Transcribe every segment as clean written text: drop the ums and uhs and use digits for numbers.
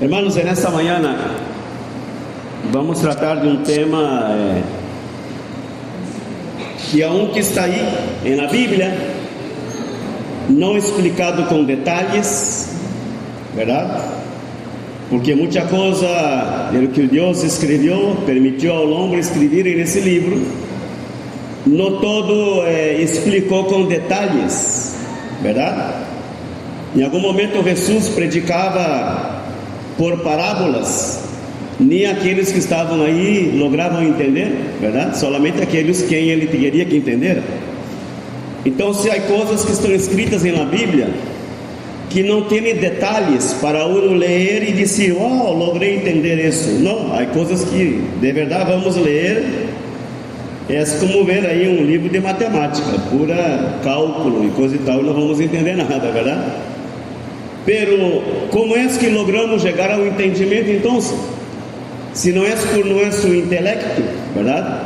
Hermanos, en esta mañana vamos a tratar de un tema que aunque está ahí en la Biblia, no explicado con detalles, ¿verdad? Porque mucha cosa de lo que Dios escribió, permitió al hombre escribir en ese libro, no todo explicó con detalles, ¿verdad? En algún momento Jesús predicaba por parábolas, ni aqueles que estavam aí logravam entender, verdade? Solamente aqueles quem ele queria que entender. Então, se há coisas que estão escritas na Bíblia que não têm detalhes para uno ler e dizer, logrei entender isso. Não, há coisas que de verdade vamos ler, é como ver aí um livro de matemática, pura cálculo e coisa e tal, não vamos entender nada, verdade? Pero, como é que logramos chegar ao entendimento então? Se não é por nosso intelecto, verdade?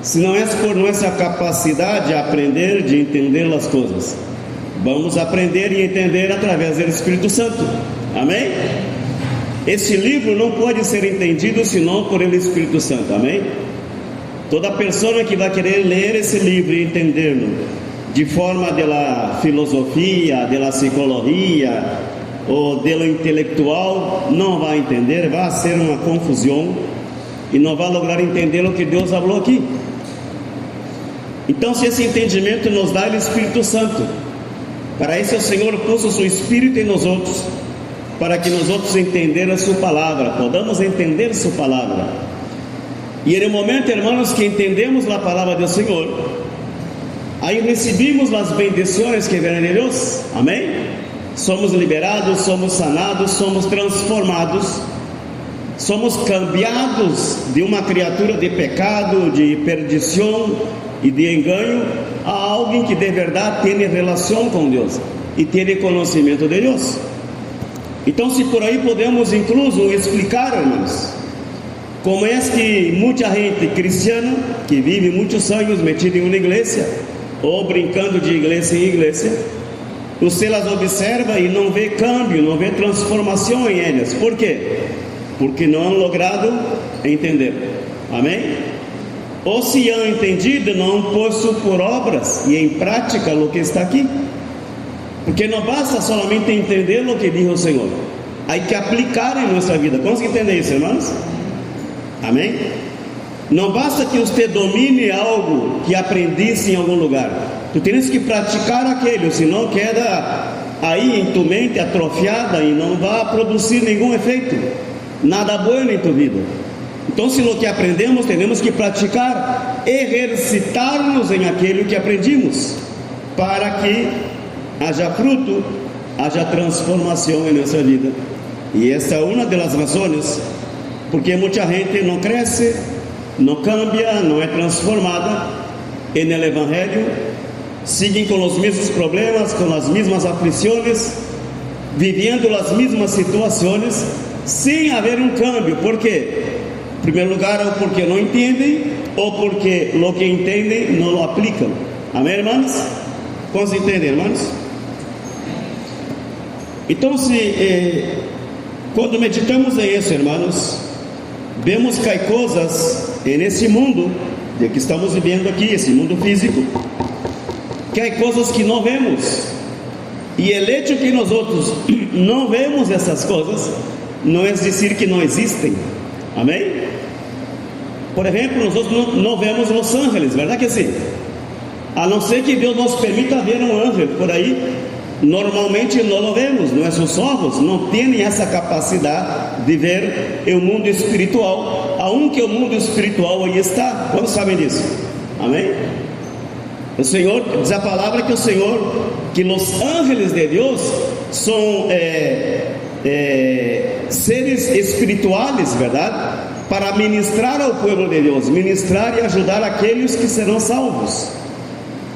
Se não é por nossa capacidade de aprender, de entender as coisas, vamos aprender e entender através do Espírito Santo, amém? Esse livro não pode ser entendido senão por ele Espírito Santo, amém? Toda pessoa que vai querer ler esse livro e entendê-lo de forma da filosofia, da psicologia ou do intelectual, não vai entender, vai ser uma confusão e não vai lograr entender o que Deus falou aqui. Então, se esse entendimento nos dá o Espírito Santo, para isso o Senhor pôs o seu Espírito em nós outros, para que nós outros entendamos a sua palavra, podamos entender sua palavra. E no momento, irmãos, que entendemos a palavra do Senhor, aí recebemos as bendições que vêm de Deus, amém? Somos liberados, somos sanados, somos transformados, somos cambiados de uma criatura de pecado, de perdição e de engano, a alguém que de verdade tem relação com Deus e tem conhecimento de Deus. Então, se por aí podemos incluso explicar, irmãos, como é que muita gente cristiana que vive muitos anos metida em uma igreja ou brincando de igreja em igreja, você as observa e não vê câmbio, não vê transformação em elas. Por quê? Porque não han logrado entender, amém? Ou se han entendido, não posto por obras e em prática o que está aqui. Porque não basta somente entender o que diz o Senhor, há que aplicar em nossa vida. Consegue entender isso, irmãos? Amém? Não basta que você domine algo que aprendisse em algum lugar. Tu tens que praticar aquilo, senão queda aí em tua mente atrofiada e não vai produzir nenhum efeito, nada bom em tua vida. Então, se o que aprendemos, temos que praticar, exercitar-nos em aquilo que aprendimos, para que haja fruto, haja transformação em nossa vida. E essa é uma das razões porque muita gente não cresce, não cambia, não é transformada no Evangelho, seguem com os mesmos problemas, com as mesmas aflições, vivendo as mesmas situações, sem haver um câmbio. Por quê? Em primeiro lugar, ou porque não entendem, ou porque o que entendem não lo aplicam. Amém, irmãos? Como se entende, irmãos? Então, quando meditamos em isso, irmãos, vemos que há coisas nesse mundo de que estamos vivendo aqui, esse mundo físico, que há coisas que não vemos, e o hecho que nós outros não vemos essas coisas não é dizer que não existem, amém? Por exemplo, nós outros não vemos os ángeles, verdade que sim? A não ser que Deus nos permita ver um anjo por aí, normalmente não o vemos, nossos olhos não têm essa capacidade de ver o mundo espiritual, aunque o mundo espiritual aí está. Quantos sabem disso? Amém? O Senhor, diz a palavra que o Senhor, que os ángeles de Deus são seres espirituais, verdade? Para ministrar ao povo de Deus, ministrar e ajudar aqueles que serão salvos.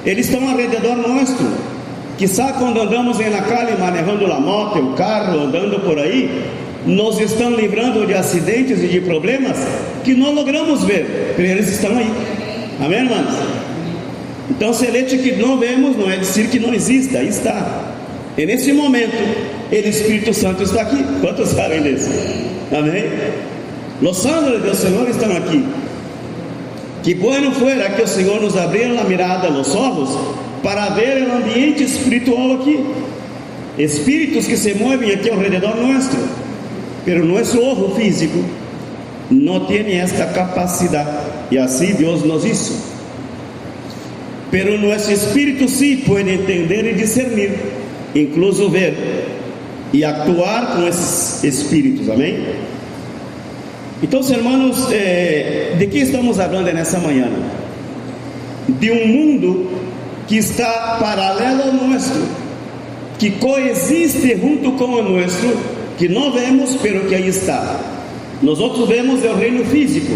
Eles estão ao redor nosso. Quizá quando andamos na calle, manejando a moto, o carro, andando por aí, nos estão livrando de acidentes e de problemas que não logramos ver, porque eles estão aí. Amém, irmãos? Então, se o que não vemos não é dizer que não exista, aí está. E nesse momento, o Espírito Santo está aqui. Quantos sabem disso? Amém? Os ángeles do Senhor estão aqui. Que bueno fuera que o Senhor nos abriera a mirada, os olhos, para ver o ambiente espiritual aqui. Espíritos que se movem aqui ao redor nosso. Pero nosso ojo físico não tem esta capacidade. E assim Deus nos hizo. Pero nosso espírito sim pode entender e discernir, incluso ver e actuar com esses espíritos. Amém? Então, irmãos, de que estamos falando nessa manhã? De um mundo que está paralelo ao nosso, que coexiste junto com o nosso, que não vemos, pero que aí está. Nós outros vemos o reino físico,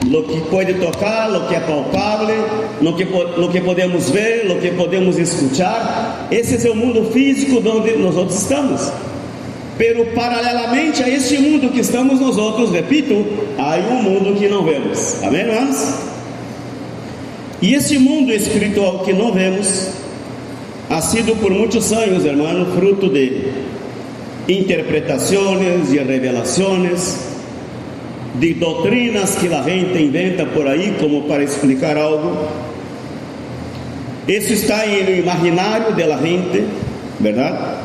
lo que pode tocar, lo que é palpável, lo que podemos ver, lo que podemos escuchar. Esse é o mundo físico onde nós outros estamos. Pero paralelamente a este mundo que estamos nós outros, repito, há um mundo que não vemos. Amém, irmãos? E esse mundo espiritual que não vemos ha sido por muitos anos, hermano, fruto de interpretações e revelações, de doutrinas que a gente inventa por aí como para explicar algo. Isso está no imaginário da gente, verdade?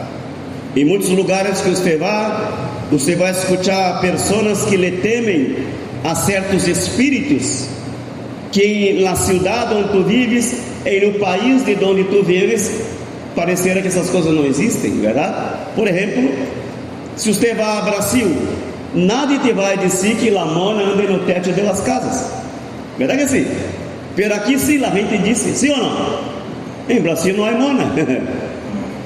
Em muitos lugares que você vai escutar pessoas que lhe temem a certos espíritos, que na cidade onde tu vives e no país de onde tu vives, parecerá que essas coisas não existem, verdade? Por exemplo, se você vai ao Brasil, nadie te vai dizer que a mona anda no teto das casas, verdade que sim? Pero aqui sim, a gente diz, sim ou não? Em Brasil não há mona.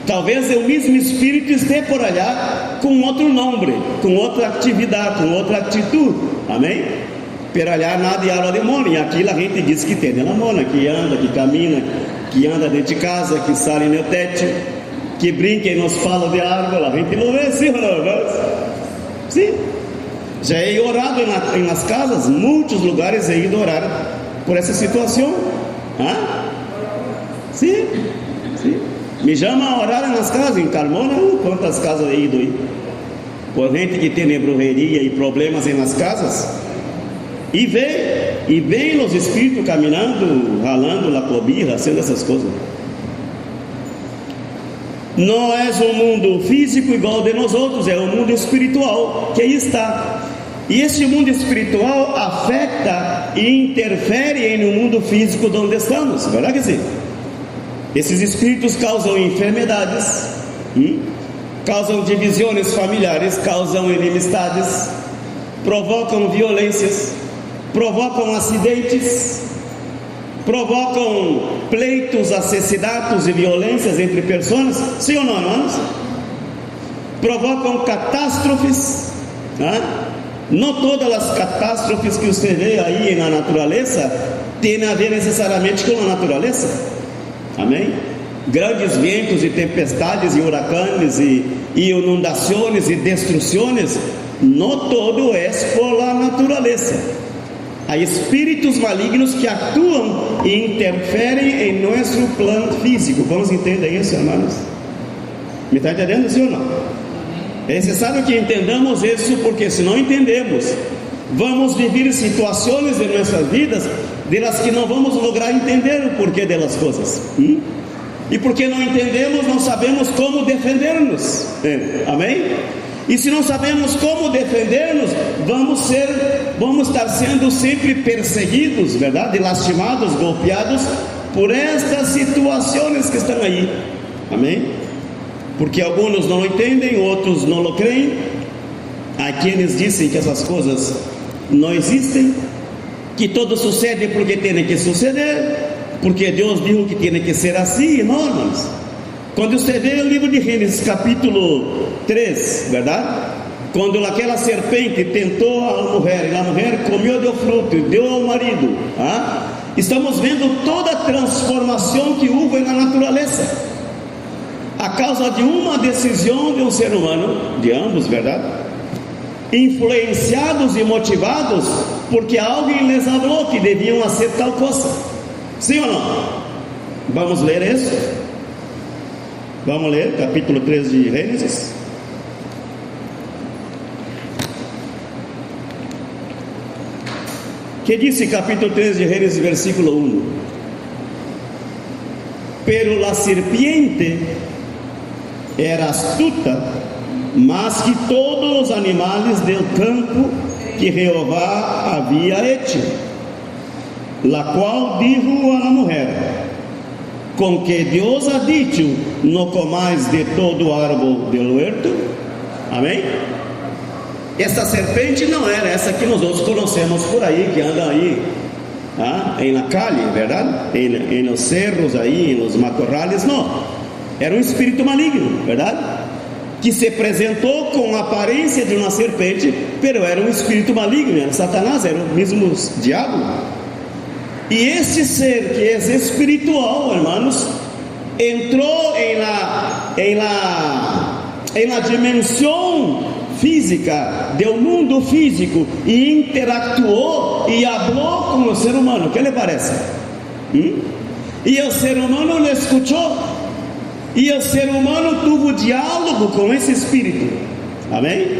Talvez o mesmo espírito esteja por allá com outro nome, com outra atividade, com outra atitude. Amém? Por allá nada habla de mona. E aqui a gente diz que tem a mona, que anda, que camina, que anda dentro de casa, que sai no teto, que brinca e nos fala de árvore. A gente não vê, sim ou não? Sim. Já he orado nas casas, muitos lugares he ido orar por essa situação. Sim, sim. Me chama a orar nas casas, em Carmona, quantas casas eu he ido aí? Por gente que tem brujeria e problemas nas casas, e vem os espíritos caminhando, ralando a cobija, sendo essas coisas. Não é um mundo físico igual de nós outros, é um mundo espiritual, que aí está. E esse mundo espiritual afeta e interfere no mundo físico de onde estamos, verdade que sim? Esses espíritos causam enfermidades, causam divisões familiares, causam enemistades, provocam violências, provocam acidentes, provocam pleitos, assassinatos e violências entre pessoas, sim ou não, irmãos? Provocam catástrofes. Não todas as catástrofes que você vê aí na natureza têm a ver necessariamente com a natureza. Amém? Grandes ventos e tempestades e huracanes e inundações e destruções, não todo é por a natureza. Há espíritos malignos que atuam e interferem em nosso plano físico. Vamos entender isso, irmãos? Me está entendendo, sim ou não? É necessário que entendamos isso, porque se não entendemos, vamos viver situações em nossas vidas delas que não vamos lograr entender o porquê delas coisas. E porque não entendemos, não sabemos como defender-nos. Amém? E se não sabemos como defender-nos, vamos estar sendo sempre perseguidos, verdade? Lastimados, golpeados por estas situações que estão aí. Amém? Porque alguns não entendem, outros não o creem. Há quienes dizem que essas coisas não existem, que tudo sucede porque tem que suceder, porque Deus dijo que tem que ser assim, não, irmãos? Quando você vê o livro de Gênesis capítulo 3, verdade? Quando aquela serpente tentou a mulher, e a mulher comeu do fruto e deu ao marido, estamos vendo toda a transformação que houve na natureza, a causa de uma decisão de um ser humano, de ambos, verdade? Influenciados e motivados porque alguém lhes falou que deviam fazer tal coisa. Sim ou não? Vamos ler isso? Vamos ler capítulo 3 de Gênesis. Que disse capítulo 3 de Gênesis, versículo 1: Pero la serpiente era astuta, más que todos los animales del campo que Jehová había hecho, la cual dijo a la mujer: con que Dios ha dicho, no comáis de todo árbol del huerto. Amém? Essa serpente não era essa que nós outros conhecemos por aí, que anda aí em la calle, verdade? Em los cerros aí, em los matorrales. Não, era um espírito maligno, verdade? Que se apresentou com a aparência de uma serpente, pero era um espírito maligno, era Satanás, era o mesmo diabo. E este ser que é espiritual, hermanos, entrou em la dimensão física do mundo físico e interactuou e falou com o ser humano. O que lhe parece? E o ser humano lhe escutou, e o ser humano teve diálogo com esse espírito. Amém?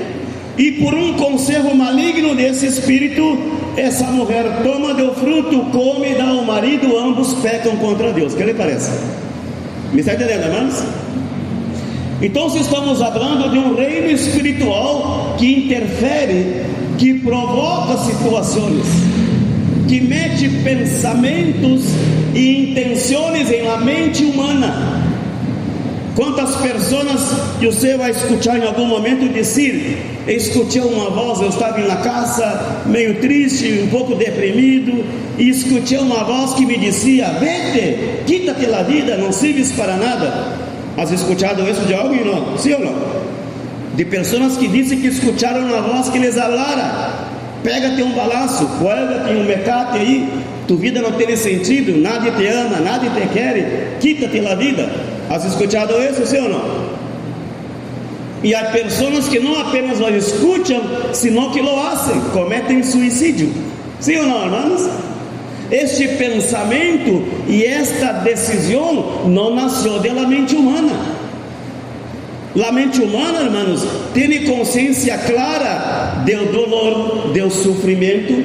E por um conselho maligno desse espírito, essa mulher toma do fruto, come e dá ao marido, ambos pecam contra Deus. O que lhe parece? Me está entendendo, irmãos? Então estamos falando de um reino espiritual que interfere, que provoca situações, que mete pensamentos e intenções em la mente humana. Quantas pessoas você vai escutar em algum momento dizer: escutei uma voz, eu estava na casa meio triste, um pouco deprimido, e escutei uma voz que me dizia: vete, quítate la vida, não sirves para nada. Has escuchado isso de alguém, não? Sim ou não? De pessoas que dizem que escutaram uma voz que lhes falara: pega-te um balaço, cuelga-te um mecate aí, tu vida não tem sentido, nadie te ama, nadie te quer, quítate la vida. Has escuchado isso, sim ou não? E há pessoas que não apenas lo escutam, senão que lo hacen, cometem suicídio. Sim ou não, irmãos? Este pensamento e esta decisão não nasceu da mente humana. A mente humana, irmãos, tem consciência clara do dolor, do sofrimento,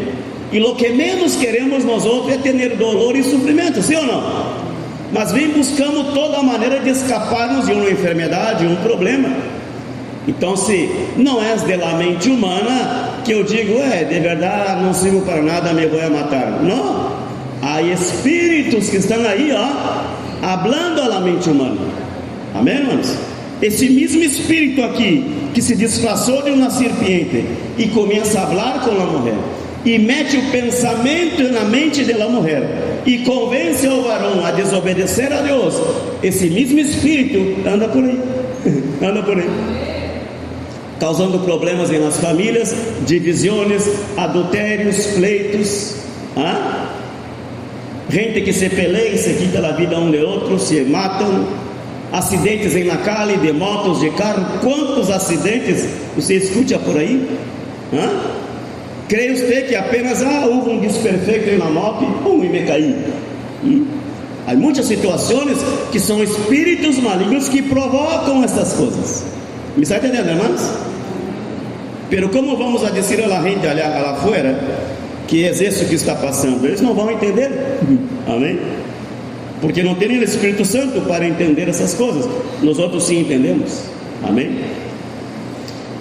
e o que menos queremos nós outros é ter dolor e sofrimento, sim ou não? Mas vem buscando toda maneira de escaparmos de uma enfermidade, um problema. Então, se não é da mente humana que eu digo: de verdade não sirvo para nada, me vou matar. Não, há espíritos que estão aí, hablando a la mente humana. Amém, irmãos? Esse mesmo espírito aqui, que se disfarçou de uma serpiente e começa a falar com a mulher, e mete o pensamento na mente da mulher, e convence o varão a desobedecer a Deus, esse mesmo espírito anda por aí, anda por aí, causando problemas em las famílias, divisões, adultérios, pleitos, gente que se peleia e se quita a vida um de outro, se matam, acidentes em la calle, de motos, de carro. Quantos acidentes você escuta por aí? Crê você que apenas houve um desperfeito em la moto e me caí? Há muitas situações que são espíritos malignos que provocam essas coisas. Me está entendendo, irmãos? Pero como vamos a dizer a la gente lá afuera que é isso que está passando? Eles não vão entender. Amém? Porque não tem o Espírito Santo para entender essas coisas. Nós outros sim entendemos. Amém?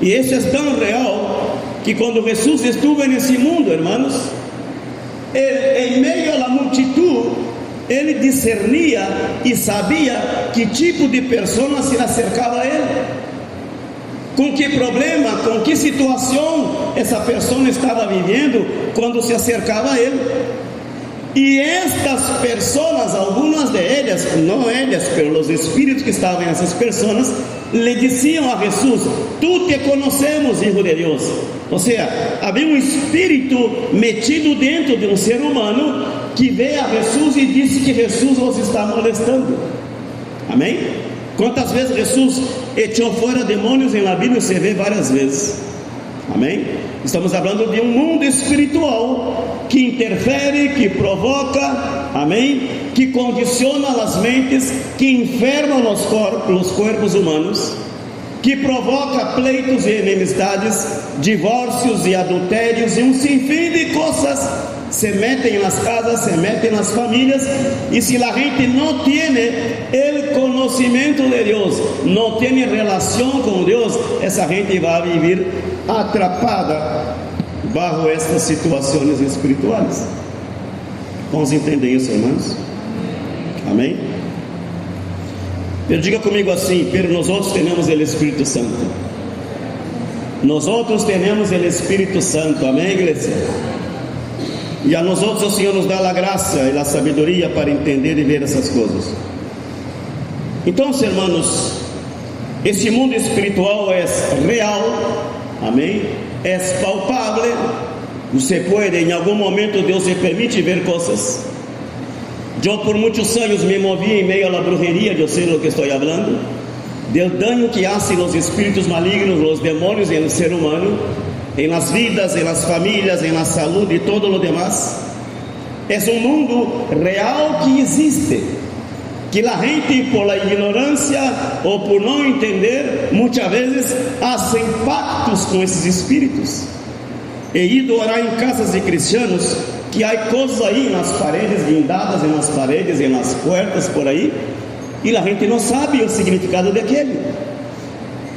E isso é tão real que quando Jesus esteve nesse mundo, irmãos, em meio à multidão, ele discernia e sabia que tipo de pessoa se acercava a ele, com que problema, com que situação essa pessoa estava vivendo quando se acercava a ele. E estas pessoas, algumas de elas, não elas, mas os espíritos que estavam nessas pessoas, lhe diziam a Jesus: tu te conhecemos, Hijo de Deus. Ou seja, havia um espírito metido dentro de um ser humano que veio a Jesus e disse que Jesus os está molestando. Amém? Quantas vezes Jesus echou fora demônios em la Bíblia? Você vê várias vezes. Amém? Estamos falando de um mundo espiritual que interfere, que provoca, amém? que condiciona as mentes, que enferma os corpos humanos, que provoca pleitos e enemistades, divórcios e adultérios e um sinfim de coisas. Se metem nas casas, se metem nas famílias, e se a gente não tem o conhecimento de Deus, não tem relação com Deus, essa gente vai viver atrapada bajo estas situações espirituais. Vamos entender isso, irmãos? Amém? Diga comigo assim: pero nós outros temos o Espírito Santo. Nós outros temos o Espírito Santo. Amém, igreja? E a nós outros o Senhor nos dá a graça e a sabedoria para entender e ver essas coisas. Então, irmãos, esse mundo espiritual é real. Amém? É palpável. Você pode, em algum momento, Deus lhe permite ver coisas. Eu por muitos anos me movi em meio à brujeria, eu sei do que estou falando, do dano que hacen os espíritos malignos, os demônios no ser humano, em las vidas, em las famílias, em la saúde e todo lo demás. É um mundo real que existe, que a gente, por la ignorância ou por não entender, muitas vezes fazem pactos com esses espíritos. He ido orar em casas de cristianos, que há coisas aí nas paredes, guindadas e nas paredes e nas portas por aí, e a gente não sabe o significado daquele.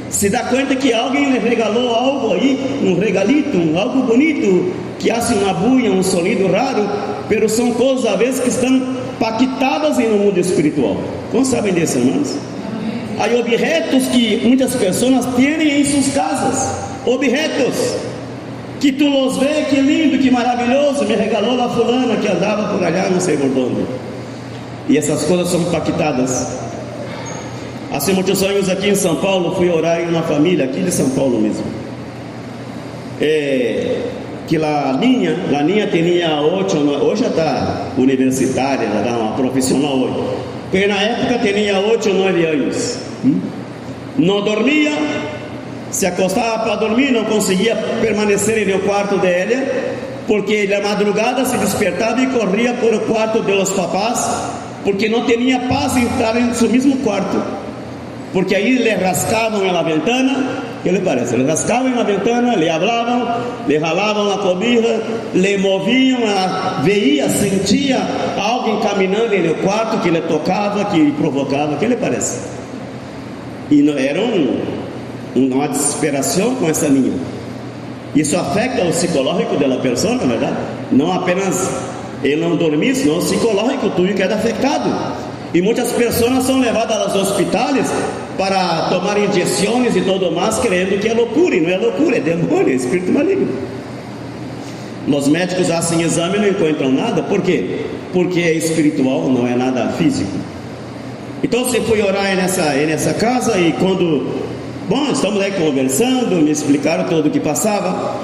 Se dá conta que alguém lhe regalou algo aí, um regalito, algo bonito, que hace uma buia, um sonido raro, pero são coisas às vezes que estão pactadas no mundo espiritual. Como sabem disso, irmãos? Há objetos que muitas pessoas têm em suas casas, objetos que tu los vê, que lindo, que maravilhoso, me regalou a fulana que andava por allá, não sei por onde. E essas coisas são pactadas. Há muitos anos aqui em São Paulo, fui orar em uma família aqui de São Paulo mesmo. Que a niña tinha 8, hoje já está universitária, já está uma profissional hoje. Porque na época tinha 8 ou 9 anos. Não dormia, se acostava para dormir, não conseguia permanecer no quarto dela, porque na madrugada se despertava e corria por o quarto dos papás, porque não tinha paz em entrar em seu mesmo quarto, porque aí lhe rascavam na ventana. ¿Qué le parece? Le rascaban na ventana, le hablavam, le jalavam a cobija, le moviam, veia, sentia alguém caminhando no quarto que lhe tocava, que lhe provocava. ¿Qué le parece? E não era uma desesperação com essa linha. Isso afeta o psicológico da pessoa, na verdade. Não apenas ele não dormir, senão o psicológico, tudo queda afetado. E muitas pessoas são levadas aos hospitais para tomar injeções e todo mais, crendo que é loucura, e não é loucura, é demônio, é espírito maligno. Os médicos fazem exame e não encontram nada. Por quê? Porque é espiritual, não é nada físico. Então você foi orar nessa casa, e estamos aí conversando, me explicaram tudo o que passava.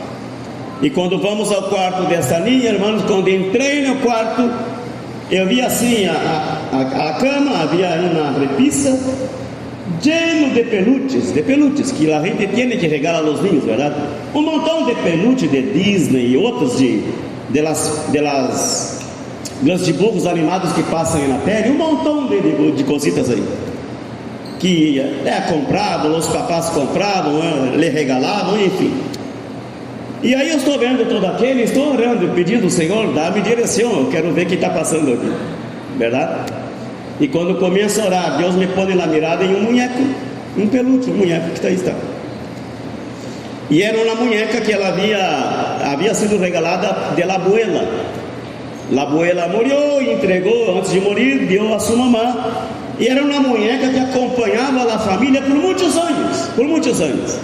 E quando vamos ao quarto dessa linha, irmãos, quando entrei no quarto, eu vi assim a cama, havia aí uma repisa, lleno de peluches, que a gente tem que regalar aos ninhos, verdade? Um montão de peluches de Disney e outros dos dibujos animados que passam na tela, um montão de cositas aí, que compravam, os papás compravam, lhe regalavam, enfim. E aí eu estou vendo todo aquele, estou orando, pedindo ao Senhor, dá-me direção, eu quero ver o que está passando aqui, verdade? E quando começo a orar, Deus me põe na mirada em um muñeco, um peluche, um muñeco que está aí. E era uma muñeca que ela havia sido regalada de la abuela. La abuela morreu e entregou, antes de morir, deu a sua mamã. E era uma muñeca que acompanhava a família por muitos anos.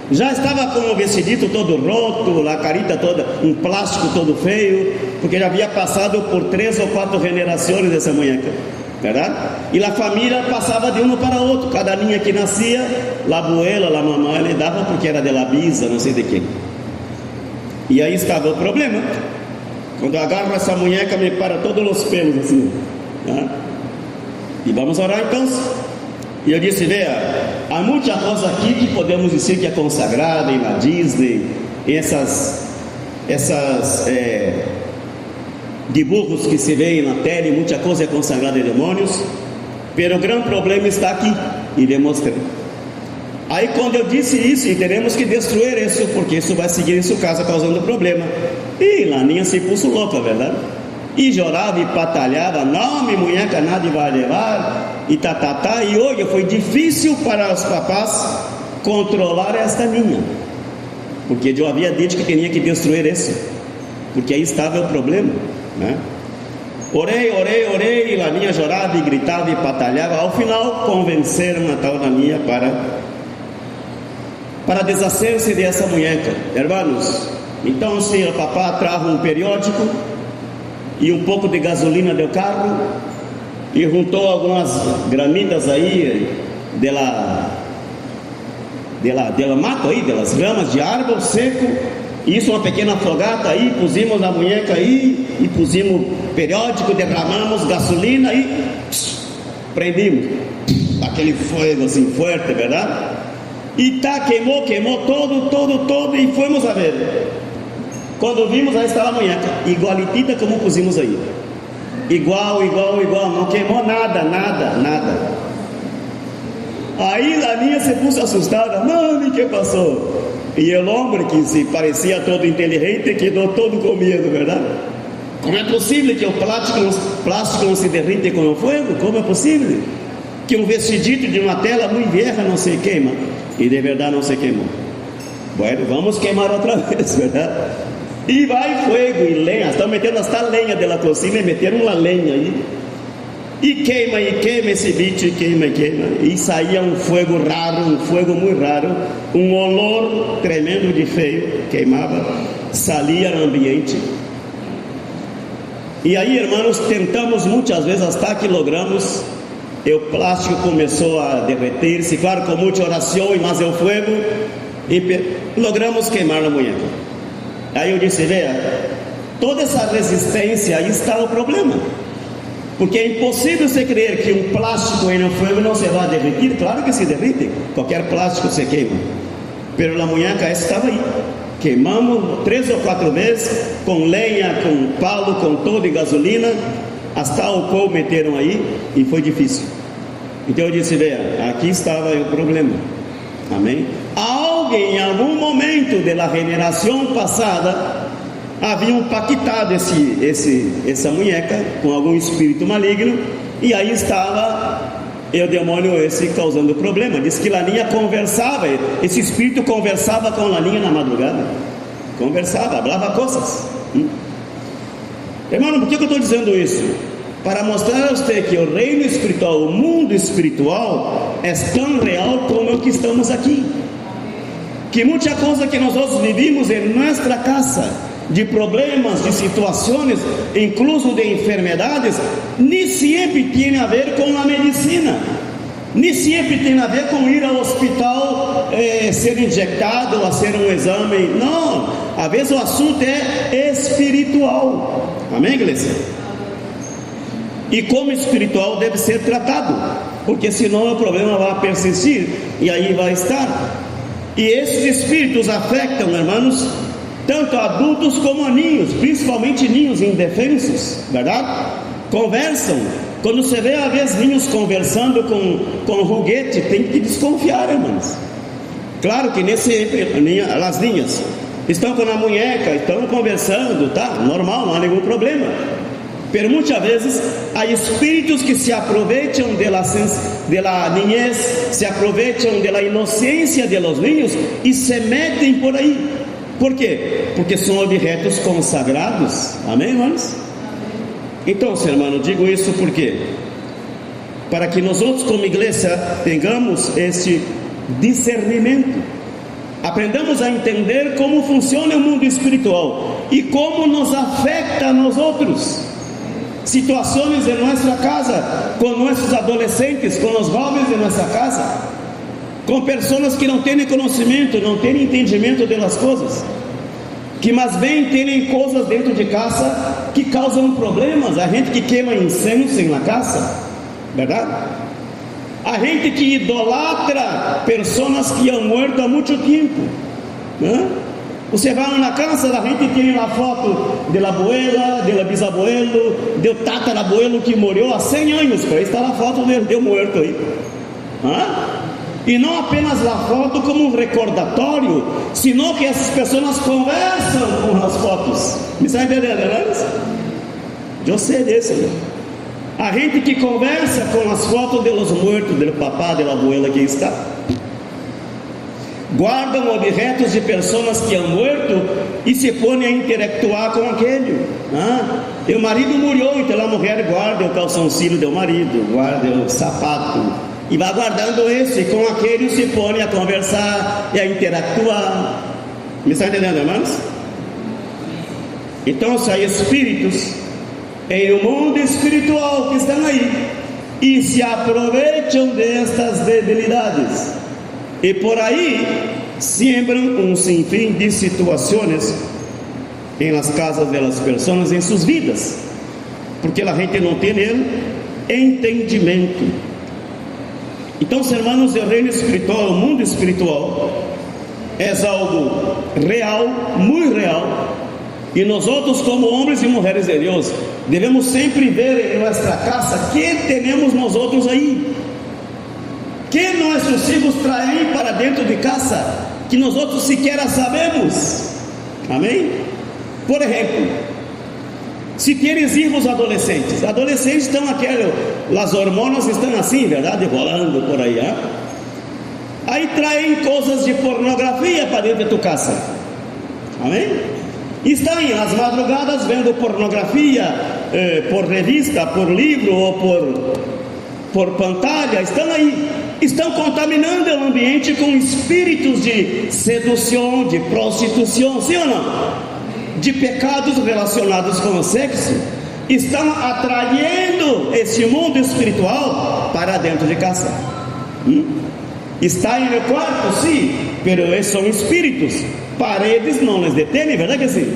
Já estava com o vestidito todo roto, a carita toda, um plástico todo feio, porque já havia passado por 3 ou 4 gerações dessa muñeca, verdade? E a família passava de um para outro, cada linha que nascia, a abuela, a mamãe lhe dava porque era de la bisa, não sei de quem. E aí estava o problema. Quando eu agarro essa muñeca, me para todos os pelos assim, né? E vamos orar então. E eu disse, veja, há muita coisa aqui que podemos dizer que é consagrada em na Disney, dibujos que se veem na tela, muita coisa é consagrada a demônios, mas o grande problema está aqui, e demonstrei. Aí quando eu disse isso, e teremos que destruir isso, porque isso vai seguir em sua casa causando problema. E Laninha se puso louca, verdade? E chorava e batalhava, não, minha munheca nada vai levar, e e hoje foi difícil para os papás controlar esta ninha, porque eu havia dito que tinha que destruir isso, porque aí estava o problema, né? Orei, e Laninha chorava e gritava e batalhava. Ao final convenceram a tal Laninha para deshacer-se dessa munheca. Irmãos, então se o papá trajo um periódico e um pouco de gasolina do carro e juntou algumas gramitas aí dela mato aí, delas ramas de árvore seco, isso uma pequena fogata aí, pusimos a munheca aí e pusimos periódico, derramamos gasolina e prendimos aquele fogo assim forte, verdade? E queimou todo e fomos a ver. Quando vimos, aí estava a munheca igualitita como pusimos aí, igual, não queimou nada. Aí Laninha se puso assustada, mãe, o que passou? E o homem, que se parecia todo inteligente, quedou todo com medo, verdade? Como é possível que o plástico não se derrite com o fogo? Como é possível que um vestidito de uma tela muito vieja não se queima? E de verdade não se queimou. Bueno, vamos queimar outra vez, verdade? E vai fogo e lenha, estão metendo hasta lenha da cozinha, meteram uma lenha aí, e queima esse bicho, queima, e saía um fogo raro, um fogo muito raro, um olor tremendo de feio, queimava, saía no ambiente. E aí, irmãos, tentamos muitas vezes, hasta que logramos, e o plástico começou a derreter-se, claro, com muita oração e mais o fogo, e logramos queimar a munheca. Aí eu disse, veja, toda essa resistência, aí está o problema, porque é impossível você crer que um plástico aí no fogo não se vai derreter. Claro que se derrete, qualquer plástico se queima, mas a munheca estava aí, queimamos 3 ou 4 vezes, com lenha, com palo, com todo e gasolina, hasta álcool meteram aí, e foi difícil. Então eu disse, veja, aqui estava o problema, amém? Alguém em algum momento da geração passada haviam pactado essa munheca com algum espírito maligno, e aí estava o demônio esse causando problema. Diz que Laninha conversava, esse espírito conversava com Laninha na madrugada, conversava, falava coisas. Irmão, por que eu estou dizendo isso? Para mostrar a você que o reino espiritual, o mundo espiritual é tão real como o que estamos aqui, que muita coisa que nós vivimos em nossa casa, de problemas, de situações, incluso de enfermidades, nem sempre tem a ver com a medicina, nem sempre tem a ver com ir ao hospital, ser injectado, a ser um exame. Não, às vezes o assunto é espiritual, amém, igreja? E como espiritual deve ser tratado, porque senão o problema vai persistir, e aí vai estar. E esses espíritos afetam, irmãos, tanto adultos como ninhos, principalmente ninhos indefensos, verdade? Conversam. Quando você vê às vezes ninhos conversando com foguete, tem que desconfiar, irmãos. Claro que nem sempre as ninhas estão com a munheca, estão conversando, tá? Normal, não há nenhum problema. Mas muitas vezes há espíritos que se aproveitam da niñez, se aproveitam da inocência de los niños e se metem por aí. Por quê? Porque são objetos consagrados, amém, irmãos? Então, irmão, digo isso porque para que nós outros como igreja tenhamos este discernimento, aprendamos a entender como funciona o mundo espiritual e como nos afeta a nós outros. Situações em nossa casa, com nossos adolescentes, com os jovens de nossa casa, com pessoas que não têm conhecimento, não têm entendimento das coisas, que mais bem têm coisas dentro de casa que causam problemas. A gente que queima incenso na casa, verdade? A gente que idolatra pessoas que han muerto há muito tempo, né? Você vai na casa, a gente tem a foto da abuela, do bisabuelo, do tatarabuelo que morreu há 100 anos, para aí está a foto dele morto aí. E não apenas a foto como um recordatório, senão que as pessoas conversam com as fotos. Me está entendendo, irmãos? Eu sei disso, né? A gente que conversa com as fotos dos mortos, do papá, da abuela que está. Guardam objetos de pessoas que han morto e se põem a interactuar com aquele. O marido morreu, então a mulher guarda o calçãozinho do marido, guarda o sapato e vai guardando esse, e com aquele se põe a conversar e a interactuar. Me está entendendo, irmãos? Então são espíritos em um mundo espiritual que estão aí e se aproveitam destas debilidades. E por aí sembram um sinfim de situações em las casas das pessoas, em suas vidas, porque a gente não tem entendimento. Então, irmãos, o reino espiritual, o mundo espiritual é algo real, muito real, e nós outros, como homens e mulheres de Deus, devemos sempre ver em nossa casa que temos nós outros aí, que nossos filhos traem para dentro de casa, que nós outros sequer sabemos. Amém? Por exemplo, se tienes filhos adolescentes estão as hormonas estão assim, verdade, rolando por aí, aí traem coisas de pornografia para dentro de tua casa. Amém? Estão às madrugadas vendo pornografia por revista, por livro ou por pantalha, estão aí. Estão contaminando o ambiente com espíritos de sedução, de prostituição, sim ou não? De pecados relacionados com o sexo. Estão atraindo esse mundo espiritual para dentro de casa. Está no quarto, sim, mas são espíritos. Paredes não les detêm, verdade que sim?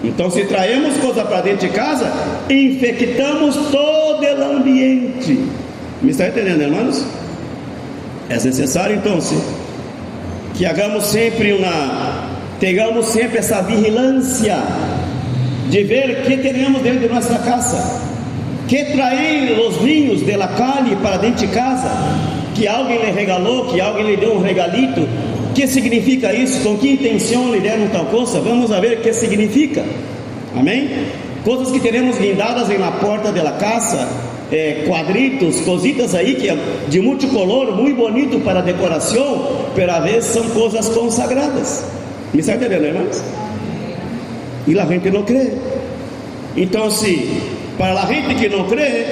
Então, se traemos coisa para dentro de casa, infectamos todo o ambiente. Me está entendendo, irmãos? É necessário então que tenhamos sempre essa vigilância de ver o que temos dentro de nossa casa, que trair os ninhos de la calle para dentro de casa, que alguém lhe regalou, que alguém lhe deu um regalito. O que significa isso? Com que intenção lhe deram tal coisa? Vamos ver o que significa. Amém? Coisas que teremos guindadas na porta da casa, quadritos, cositas aí que é de multicolor, muito bonito para decoração, pero a vezes são coisas consagradas. Me está entendendo, irmãos? E a gente não crê. Então, para a gente que não crê,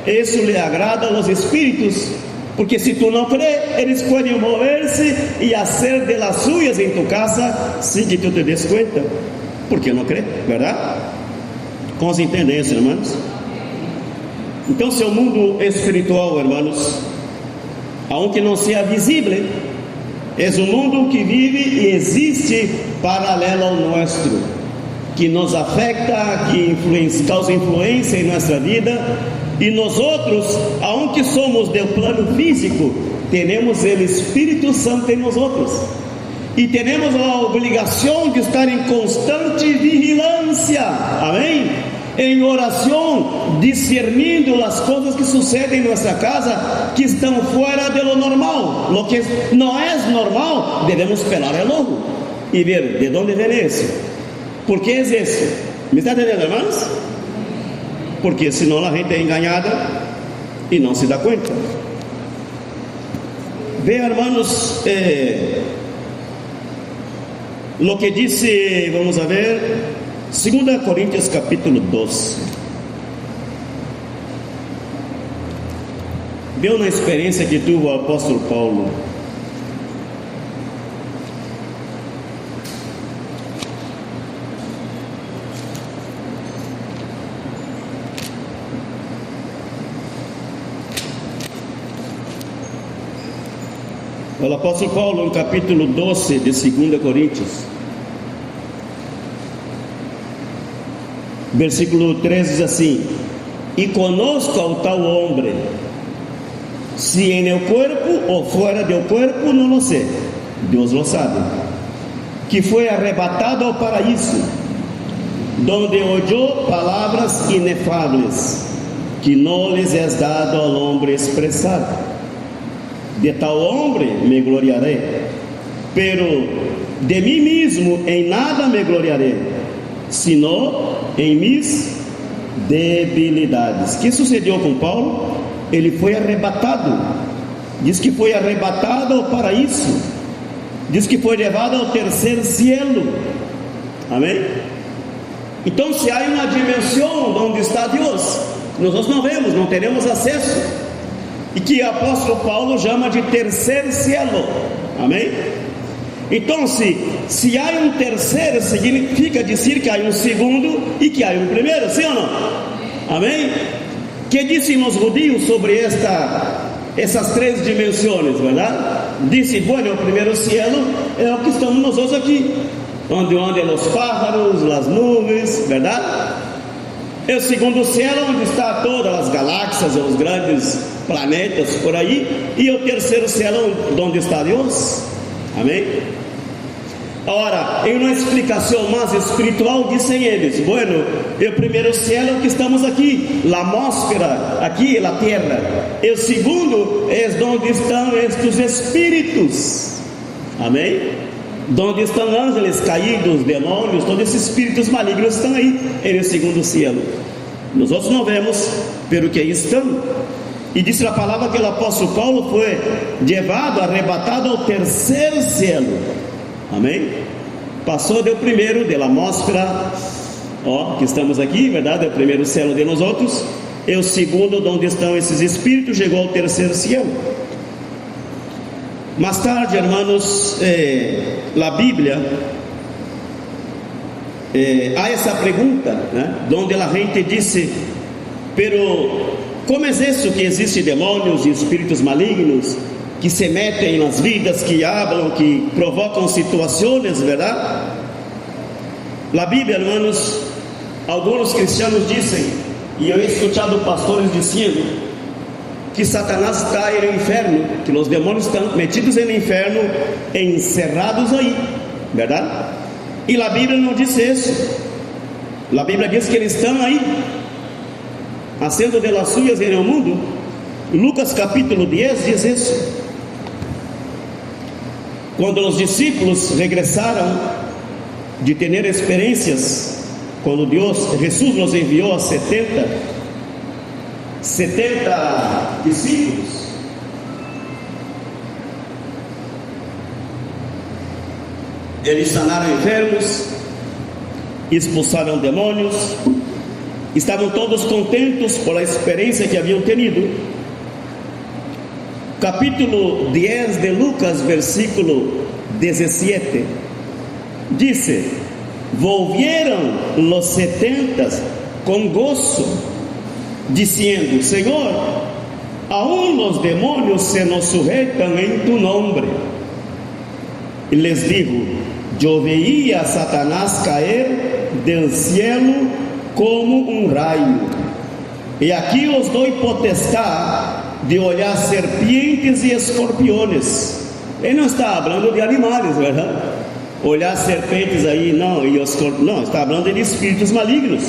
isso lhe agrada aos espíritos, porque se tu não crê, eles podem mover-se e fazer de las suyas em tu casa sem que tu te des conta, porque não crê, verdade? Como se entende isso, irmãos? Então, seu mundo espiritual, irmãos, aunque não seja visível, é um mundo que vive e existe paralelo ao nosso, que nos afeta, que causa influência em nossa vida. E nós outros, aunque somos do plano físico, temos o Espírito Santo em nós outros, e temos a obrigação de estar em constante vigilância. Amém? Em oração, discernindo as coisas que sucedem em nossa casa, que estão fora de lo normal. Lo que não é normal, devemos pelar el ojo e ver de onde vem isso. Por que é isso? Me está entendendo, irmãos? Porque senão a gente é enganada e não se dá conta. Vean, hermanos, lo que disse, vamos a ver, 2 Coríntios capítulo 12. Deu na experiência que tuvo o apóstolo Paulo. O apóstolo Paulo, no capítulo 12 de 2 Coríntios, versículo 13 diz assim: e conosco ao tal homem, se em el cuerpo ou fora del cuerpo, não lo sé, Deus lo sabe. que foi arrebatado ao paraíso, donde oyó palavras inefables, que não lhes é dado ao homem expressar. De tal homem me gloriarei, pero de mim mesmo em nada me gloriarei, senão em mis debilidades. O que sucedeu com Paulo? Ele foi arrebatado. Diz que foi arrebatado ao paraíso. Diz que foi levado ao terceiro cielo. Amém? Então, se há uma dimensão onde está Deus, nós não vemos, não teremos acesso, e que o apóstolo Paulo chama de terceiro cielo. Amém? Então, se há um terceiro, significa dizer que há um segundo e que há um primeiro, sim ou não? Amém? Que dizem os judeus sobre essas três dimensões, verdade? Disse, bueno, o primeiro cielo é o que estamos nós outros aqui, onde andam os pájaros, as nuvens, verdade? É o segundo cielo, onde está todas as galáxias, os grandes planetas por aí, e o terceiro cielo, onde está Deus. Amém? Ora, em uma explicação mais espiritual, dizem eles, bueno, o primeiro cielo que estamos aqui, a atmosfera, aqui a terra. O segundo é onde estão estes espíritos. Amém? Onde estão ángeles caídos, demônios, todos esses espíritos malignos estão aí, no segundo cielo. Nós outros não vemos, pelo que aí estão. E disse a palavra que o apóstolo Paulo foi levado, arrebatado ao terceiro cielo. Amém? Passou do primeiro, da atmosfera, que estamos aqui, verdade? É o primeiro cielo de nós outros. E o segundo, onde estão esses espíritos, chegou ao terceiro cielo. Mais tarde, irmãos, na Bíblia, há essa pergunta, né? Onde a gente disse, pero como é isso que existem demônios e espíritos malignos que se metem nas vidas, que hablam, que provocam situações, verdade? Na Bíblia, irmãos, alguns cristianos dizem, e eu he escutado pastores dizendo, que Satanás está no inferno, que os demônios estão metidos no inferno, encerrados aí, verdade? E a Bíblia não diz isso. A Bíblia diz que eles estão aí, haciendo de las suyas en el mundo. Lucas capítulo 10 diz isso. Quando os discípulos regressaram de ter experiências, quando Jesus nos enviou a 70 discípulos, eles sanaram enfermos, expulsaram demônios, estavam todos contentes por a experiência que haviam tenido. Capítulo 10 de Lucas, versículo 17, dice: volvieron los 70 com gozo, diciendo: Senhor, aún los demonios se nos sujetan en tu nombre. Y les dijo: yo veía a Satanás caer del cielo como um raio, e aqui os dou potestade de olhar serpientes e escorpiões. Ele não está falando de animais, verdade? Olhar serpentes aí, não, não, está falando de espíritos malignos.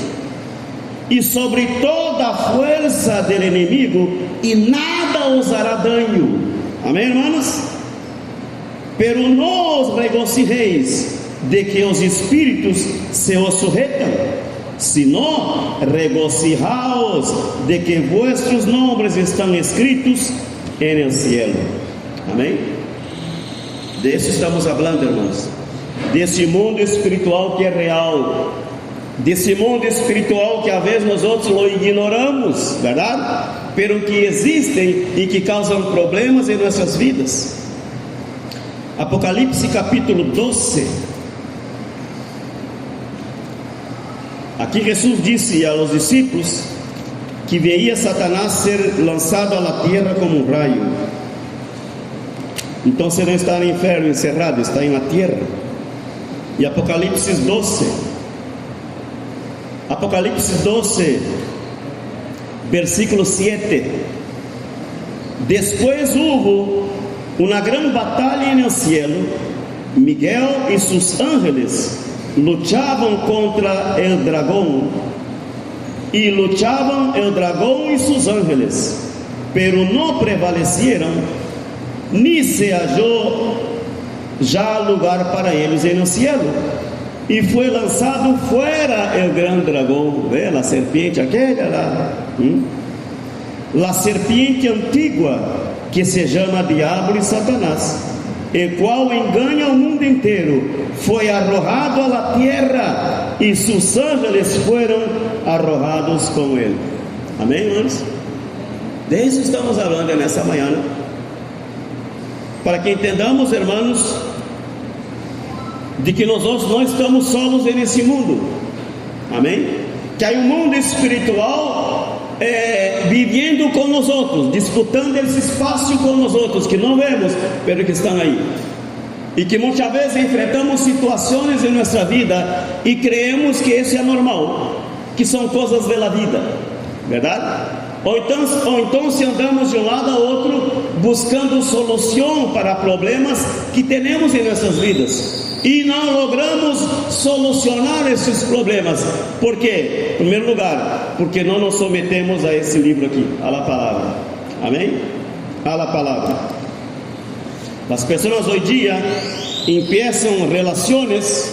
E sobre toda a força do inimigo, e nada os hará dano. Amém, irmãos? Pero não os regocijeis de que os espíritos se os sujeitam, sino regocijaos de que vuestros nombres estão escritos en el cielo. Amém? De isso estamos falando, irmãos. Desse mundo espiritual que é real, desse mundo espiritual que às vezes nós outros lo ignoramos, verdade? Pero que existem e que causam problemas em nossas vidas. Apocalipse capítulo 12. Aqui Jesus disse aos discípulos que veia Satanás ser lançado à terra como um raio. Então você não está no inferno encerrado, está na terra. E Apocalipse 12, versículo 7: Después hubo una gran batalla en el cielo, Miguel y sus ángeles luchaban contra el dragón, y luchaban el dragón y sus ángeles, pero no prevalecieron, ni se halló ya lugar para ellos en el cielo, y fue lanzado fuera el gran dragón, ¿ve? La serpiente aquella, la serpiente antigua, que se llama Diablo y Satanás, el cual engaña al mundo inteiro, foi arrojado a la tierra, e sus ángeles fueron arrojados com ele. Amém, irmãos? De isso estamos falando nessa manhã, para que entendamos, irmãos, de que nós não estamos solos nesse mundo. Amém? Que há um mundo espiritual vivendo com nós outros, disputando esse espaço com nós outros, que não vemos, mas que estão aí, e que muitas vezes enfrentamos situações em nossa vida e creemos que isso é normal, que são coisas da vida, verdade? Ou então se andamos de um lado a outro buscando solução para problemas que temos em nossas vidas e não logramos solucionar esses problemas. Por quê? Em primeiro lugar, porque não nos sometemos a esse livro aqui, a la palavra. Amém? A la palavra. As pessoas hoje em dia empiezam relações,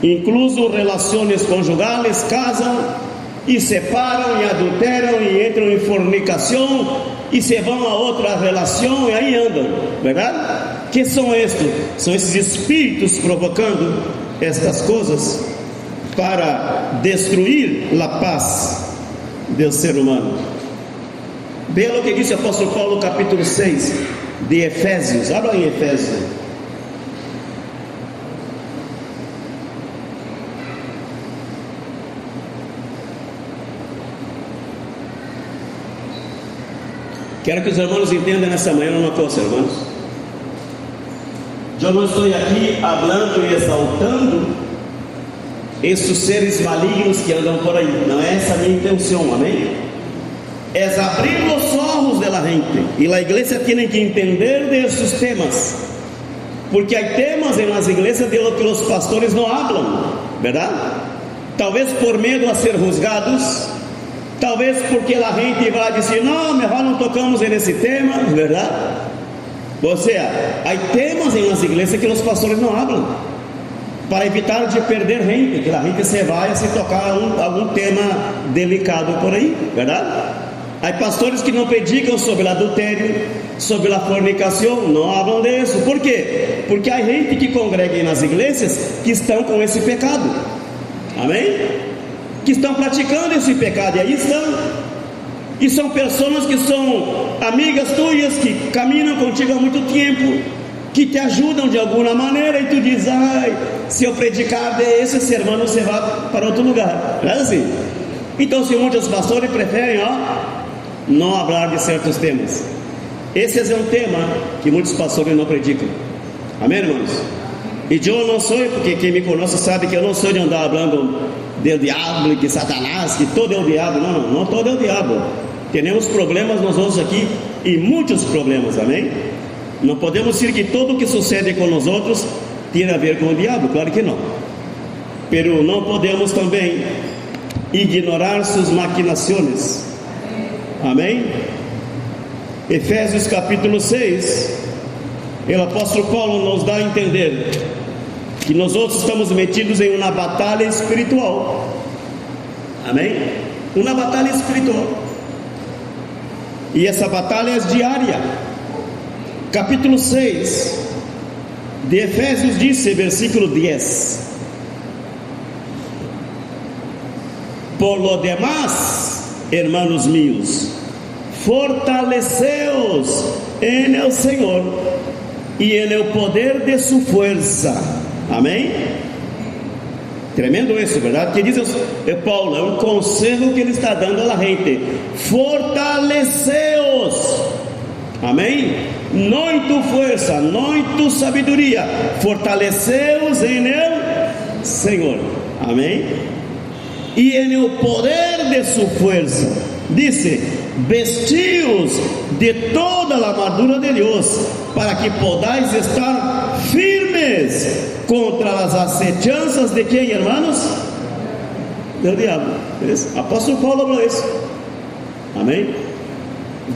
incluso relações conjugais, casam e separam e adulteram e entram em fornicação e se vão a outra relação e aí andam, verdade? Que são estes? São esses espíritos provocando estas coisas para destruir a paz do ser humano. Veja o que disse o apóstolo Paulo no capítulo 6 de Efésios. Abra em Efésios. Quero que os irmãos entendam nessa manhã uma coisa, irmãos. Eu não estou aqui falando e exaltando esses seres malignos que andam por aí. Não é essa a minha intenção, amém? É abrir os olhos da gente. E a igreja tem que entender desses temas. Porque há temas nas igrejas de lo que os pastores não falam, verdade? Talvez por medo a ser juzgados. Talvez porque a gente vai dizer, não, melhor não tocamos nesse tema, verdade? Ou seja, há temas nas igrejas que os pastores não falam, para evitar de perder gente, que a gente se vai a se tocar algum tema delicado por aí, verdade? Há pastores que não predicam sobre o adultério, sobre a fornicação, não falam disso. Por quê? Porque há gente que congrega nas igrejas que estão com esse pecado, amém? Que estão praticando esse pecado, e aí estão, e são pessoas que são amigas tuas, que caminham contigo há muito tempo, que te ajudam de alguma maneira, e tu diz, ai, se eu predicar esse sermão, você vai para outro lugar, não é assim? Então, se muitos pastores preferem, não falar de certos temas, esse é um tema que muitos pastores não predicam, amém, irmãos? E eu não sou, porque quem me conhece sabe que eu não sou de andar falando del diabo, que Satanás, que todo é o diabo. Não todo é o diabo. Temos problemas nós outros aqui, e muitos problemas, amém? Não podemos dizer que tudo o que sucede com nós outros tem a ver com o diabo, claro que não. Pero não podemos também ignorar suas maquinações, amém? Efésios capítulo 6, o apóstolo Paulo nos dá a entender que nós outros estamos metidos em uma batalha espiritual, amém? Uma batalha espiritual, e essa batalha é diária. Capítulo 6 de Efésios diz, versículo 10: por lo demás, hermanos míos, fortaleceos en el Señor y en el poder de su fuerza. Amém? Tremendo isso, verdade? Que diz Paulo, é um conselho que ele está dando à gente: fortaleceos, amém? Não em tu força, não em tu sabedoria, fortaleceos em el Senhor, amém? E em el poder de su fuerza, disse, vestíos de toda a armadura de Deus, para que podais estar firmes contra as acechanças de quem, irmãos? Do diabo. Apóstolo Paulo falou isso. Amém?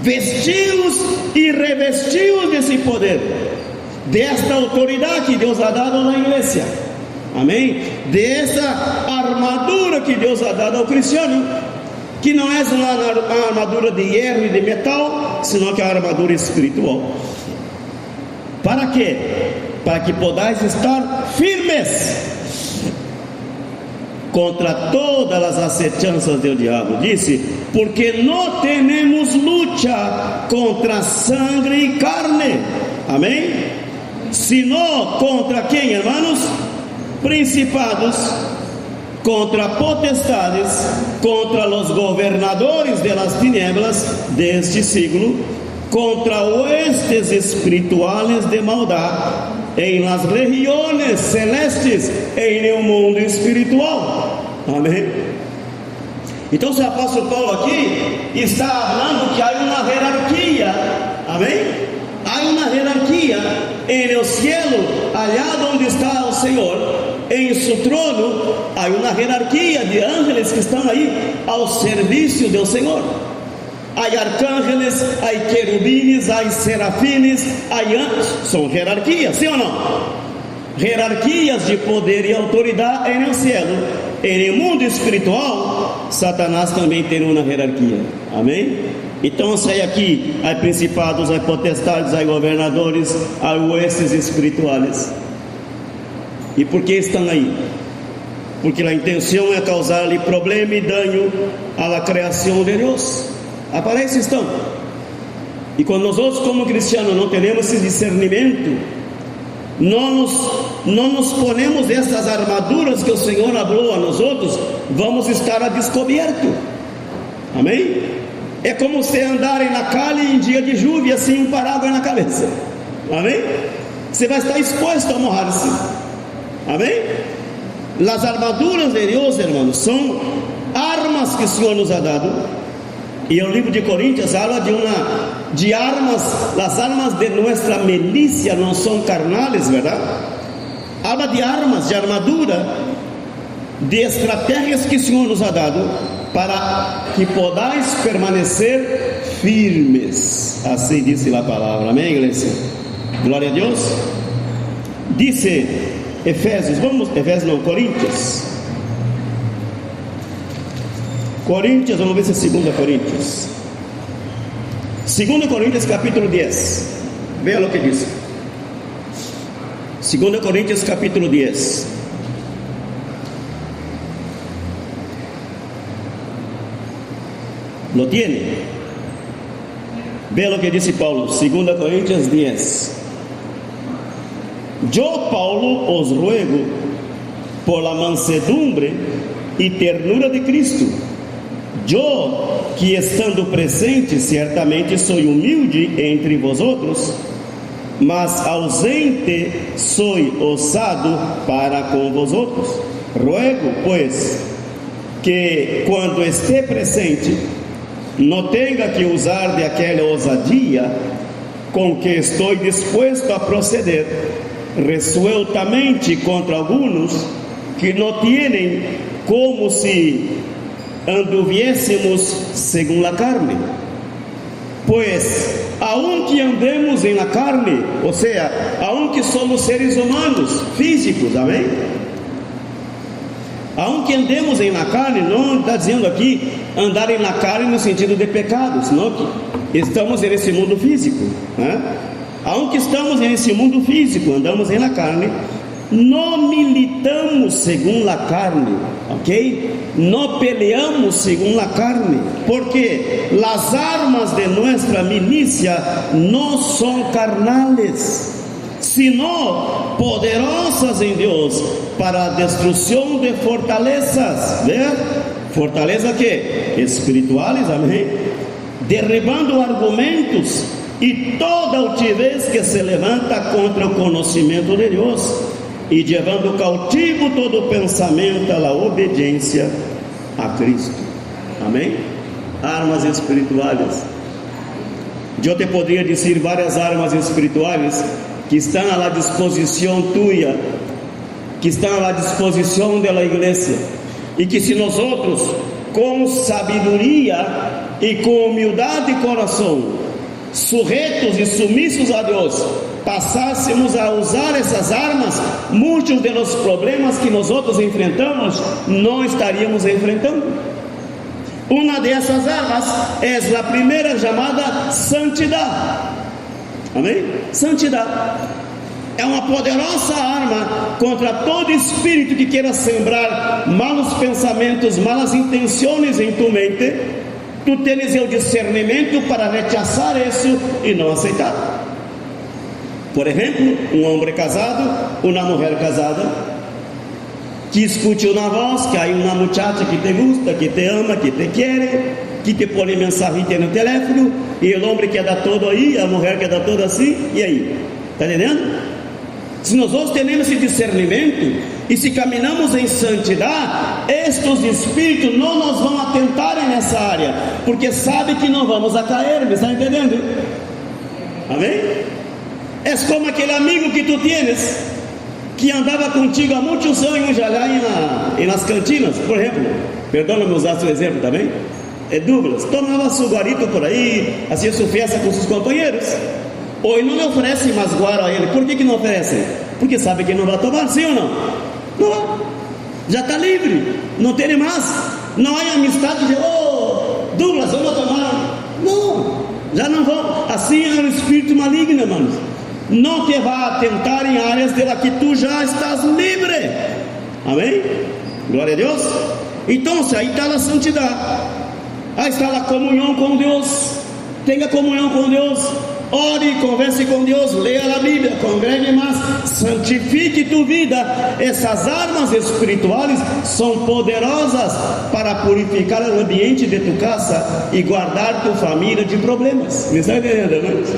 Vestiu-os e revestiu-os desse poder, desta autoridade que Deus ha dado na igreja. Amém? Dessa armadura que Deus ha dado ao cristiano, que não é uma armadura de hierro e de metal, senão que é a armadura espiritual. Para quê? Para que podais estar firmes contra todas as acechanças do diabo. Disse: porque não temos luta contra sangue e carne. Amém? Senão contra quem, irmãos? Principados, contra potestades, contra os governadores de las tinieblas deste siglo, contra huestes espirituales de maldade em las regiones celestes, em um mundo espiritual. Amém? Então o apóstolo Paulo aqui está falando que há uma hierarquia. Amém? Há uma hierarquia em o cielo, allá onde está o Senhor, em seu trono. Há uma hierarquia de ángeles que estão aí ao serviço do Senhor. Há arcângeles, há querubines, há serafines, há anjos. São hierarquias, sim ou não? Hierarquias de poder e autoridade no cielo. Em mundo espiritual, Satanás também tem uma hierarquia. Amém? Então sai aqui, há principados, há potestades, há governadores, há huestes espirituais. E por que estão aí? Porque a intenção é causar-lhe problema e dano à criação de Deus. Aparece estão. E quando nós outros como cristianos não temos esse discernimento, não nos ponemos essas armaduras que o Senhor falou a nós outros, vamos estar a descoberto. Amém? É como você andar na calha em dia de chuva, assim um paraguas na cabeça. Amém? Você vai estar exposto a morrer-se. Amém? As armaduras de Deus, irmãos, são armas que o Senhor nos ha dado. E o livro de Coríntios fala de armas. As armas de nossa milícia não são carnais, verdade? Habla de armas, de armadura, de estratégias que o Senhor nos ha dado, para que podais permanecer firmes. Assim diz a palavra. Amém, igreja? Glória a Deus. Dice Efésios, Coríntios, vamos ver se é 2 Coríntios. 2 Coríntios capítulo 10. Veja o que diz. 2 Coríntios capítulo 10. ¿Lo tiene? Veja o que diz Paulo. 2 Coríntios 10. Yo, Paulo, os ruego por la mansedumbre e ternura de Cristo. Eu, que estando presente, certamente sou humilde entre vosotros, mas ausente sou ousado para com vosotros. Ruego, pois, que quando estiver presente, não tenha que usar de aquela ousadia com que estou disposto a proceder resueltamente contra alguns que não têm, como se anduviésemos segundo a carne. Pois, aunque andemos na carne, ou seja, aunque somos seres humanos, físicos, amém? Aunque andemos na carne, não está dizendo aqui andar na carne no sentido de pecado, senão que estamos nesse mundo físico, né? Aunque estamos nesse mundo físico, andamos na carne, não militamos segundo a carne, ok? Não peleamos segundo a carne, porque as armas de nossa milícia não são carnales, sino poderosas em Deus para a destruição de fortalezas, né? Fortaleza que? Espirituais, amém? Derribando argumentos e toda altivez que se levanta contra o conhecimento de Deus, e levando cautivo todo pensamento à obediência a Cristo. Amém? armas espirituales. Eu te poderia dizer várias armas espirituais que estão à disposição tuya, que estão à disposição da igreja, e que se nós outros, com sabedoria e com humildade de coração, sujeitos e submissos a Deus, passássemos a usar essas armas, muitos dos problemas que nós outros enfrentamos, não estaríamos enfrentando. Uma dessas armas é a primeira chamada santidade. Amém? Santidade é uma poderosa arma contra todo espírito que queira sembrar malos pensamentos, malas intenções em tu mente. Tu tens o discernimento para rechazar isso e não aceitar. Por exemplo, um homem casado, uma mulher casada, que escute uma voz, que há uma muchacha que te gusta, que te ama, que te quer, que te põe mensagem no telefone, e o homem quer dar todo aí, a mulher quer dar todo assim, e aí? Está entendendo? Se nós temos esse discernimento, e se caminhamos em santidade, estes espíritos não nos vão atentarem nessa área, porque sabe que não vamos a cair, me está entendendo? Amém? É como aquele amigo que tu tienes, que andava contigo há muitos anos lá nas cantinas, por exemplo, perdona-me usar seu exemplo também, Douglas, tomava seu guarito por aí, fazia sua festa com seus companheiros, hoje não lhe oferecem mais guaro a ele. Por que não oferecem? Porque sabe que não vai tomar, sim ou não? Não vai, já está livre, não tem mais, não há amistade de, Douglas, vamos tomar, não, já não vão, assim é um espírito maligno, irmãos. Não te vá tentar em áreas de que tu já estás livre. Amém? Glória a Deus. Então, aí está a santidade, aí está a comunhão com Deus. Tenha comunhão com Deus, ore, converse com Deus, leia a Bíblia, congregue mais, santifique tu vida. Essas armas espirituais são poderosas para purificar o ambiente de tu casa e guardar tu família de problemas. Me está entendendo, irmãos?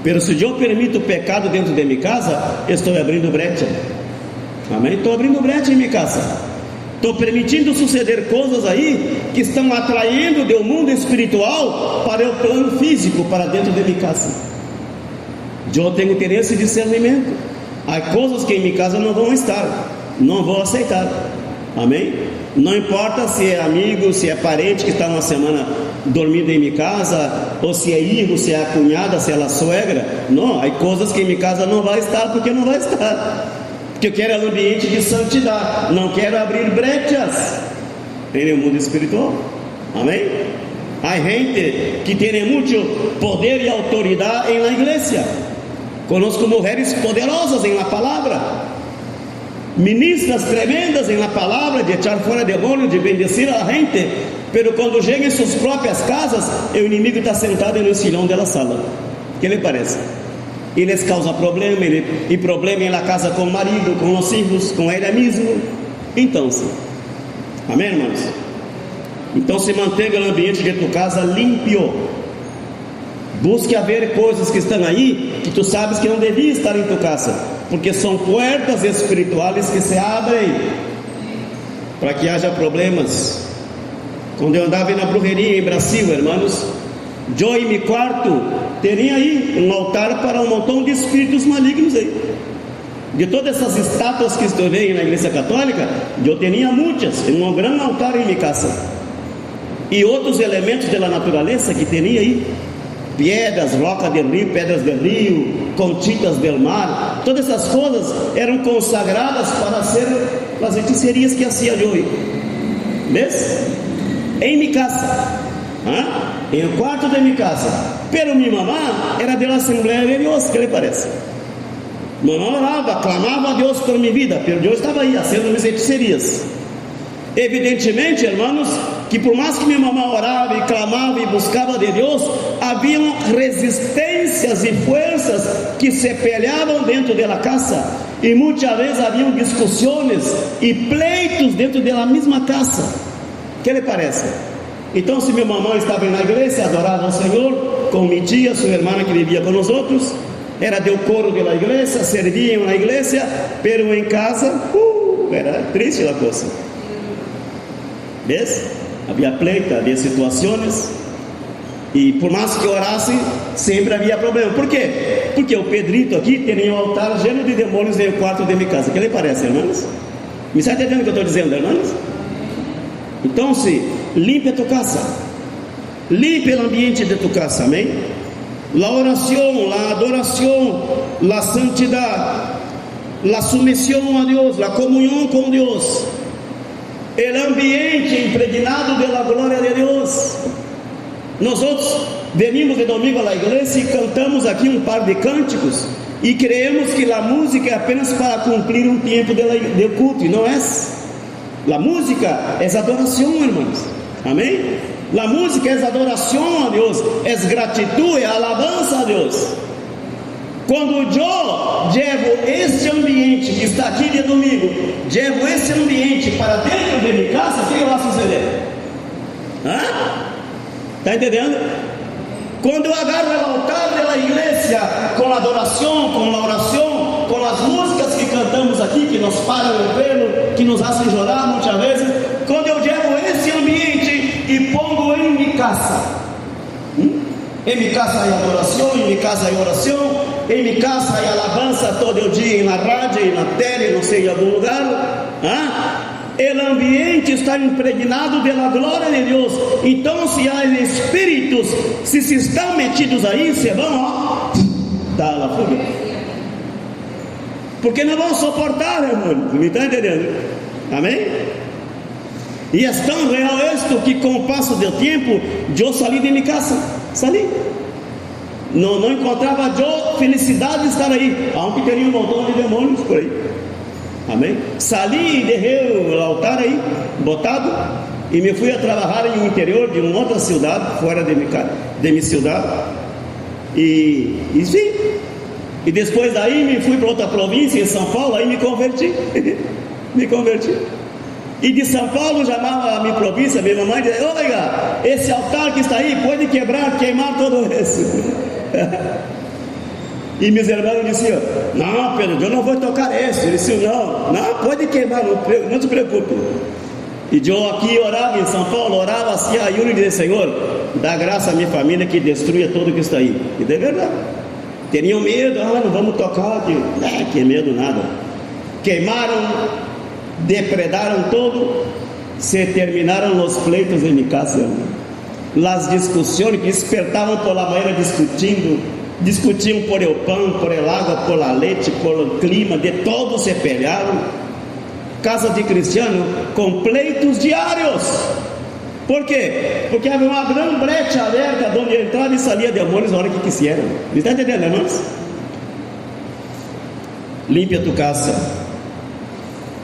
Pero se eu permito o pecado dentro de minha casa, estou abrindo brecha. Amém? Estou abrindo brecha em minha casa. Estou permitindo suceder coisas aí que estão atraindo do mundo espiritual para o plano físico, para dentro de minha casa. Eu tenho que ter esse discernimento. Há coisas que em minha casa não vão estar, não vou aceitar. Amém? Não importa se é amigo, se é parente que está uma semana dormindo em minha casa, ou se é filho, se é a cunhada, se é a sogra. Não, há coisas que em minha casa não vai estar, porque não vai estar. Porque eu quero um ambiente de santidade, não quero abrir brechas em mundo espiritual. Amém? Há gente que tem muito poder e autoridade na igreja. Conosco mulheres poderosas em la palavra, ministras tremendas em la palavra, de echar fora demônio, de bendecir a gente, pero quando chega em suas próprias casas, o inimigo está sentado no silão da sala. O que lhe parece? E lhes causa problema, e problema na casa com o marido, com os filhos, com ele mesmo. Então, amém, irmãos? Então se mantenha o ambiente de tua casa limpo. Busque haver coisas que estão aí que tu sabes que não devia estar em tua casa, porque são portas espirituais que se abrem para que haja problemas. Quando eu andava na brujeria em Brasil, irmãos, eu em meu quarto teria aí um altar para um montão de espíritos malignos aí. De todas essas estátuas que estou vendo na igreja católica, eu tinha muitas, em um grande altar em minha casa. E outros elementos da natureza que tinha aí, pedras, rocas do rio, pedras do rio, conchitas do mar, todas essas coisas eram consagradas para ser as hechicerias que hacía eu. ¿Ves? Em minha casa, em o quarto de minha casa. Pero minha mamã era da Assembleia de Deus, que lhe parece? Mamãe orava, clamava a Deus por minha vida, pero Deus estava aí, fazendo minhas hechicerias. Evidentemente, irmãos, que por mais que minha mamãe orava e clamava e buscava de Deus, haviam resistências e forças que se peleavam dentro da casa, e muitas vezes haviam discussões e pleitos dentro da mesma casa. O que lhe parece? Então, se minha mamãe estava na igreja, adorava ao Senhor, com minha tia, sua irmã que vivia com nós outros, era do coro da igreja, serviam na igreja, pero em casa, era triste a coisa. ¿Ves? havia pleito, havia situações, e por mais que orassem, sempre havia problema. Por quê? Porque o Pedrito aqui tinha um altar cheio de demônios no quarto de minha casa. O que lhe parece, irmãos? Me está entendendo o que eu estou dizendo, irmãos? Então, se limpe a tua casa, limpe o ambiente de tua casa, amém? La oração, la adoração, la santidade, la submissão a Deus, la comunhão com Deus, o ambiente impregnado de la glória de Deus. Nós outros venimos de domingo à igreja e cantamos aqui um par de cânticos e creemos que a música é apenas para cumprir um tempo de culto, e não é. A música é adoração, irmãos, amém? A música é adoração a Deus, é gratidão, é alabança a Deus. Quando eu levo este ambiente que está aqui de domingo, levo este ambiente para dentro de minha casa, o que vai suceder? Está entendendo? Quando eu agarro o altar da igreja com a adoração, com a oração, com as músicas que cantamos aqui, que nos param o pelo, que nos fazem chorar muitas vezes, quando eu levo esse ambiente e pongo em minha casa, em minha casa há adoração, em minha casa há oração, em minha casa há alabança todo dia na rádio, na tele, não sei, em algum lugar, o ambiente está impregnado pela glória de Deus. Então, se há espíritos, se estão metidos aí, se vão dar a fuga, porque não vão suportar, irmão. Me está entendendo? Amém? E é tão real isto que com o passo do tempo eu saí de minha casa, saí. Não encontrava eu felicidade de estar aí, aunque teria um montão de demônios por aí. Amém? Saí e deixei o altar aí, botado, e me fui a trabalhar no interior de uma outra cidade, fora de minha cidade, e sim, e depois daí me fui para outra província, em São Paulo, aí me converti, e de São Paulo chamava a minha província, minha mamãe dizia: olha, esse altar que está aí, pode queimar todo isso. E meus irmãos diziam: não, Pedro, eu não vou tocar esse. Ele disse: não, pode queimar, não se preocupe. E eu aqui orava em São Paulo, orava assim a Yuri e dizia: Senhor, dá graça à minha família que destrua tudo que está aí. E de verdade, teriam medo, não vamos tocar, que medo nada. Queimaram, depredaram todo, se terminaram os pleitos em minha casa. As discussões que despertavam pela manhã discutiam por el pão, por el água, por la leite, por o clima, de todos se pelearam. Casa de cristiano com pleitos diários. Por quê? Porque havia uma grande brecha aberta onde entrava e saía demônios na hora que quisieram. Me está entendendo, irmãos? Limpe a tua casa.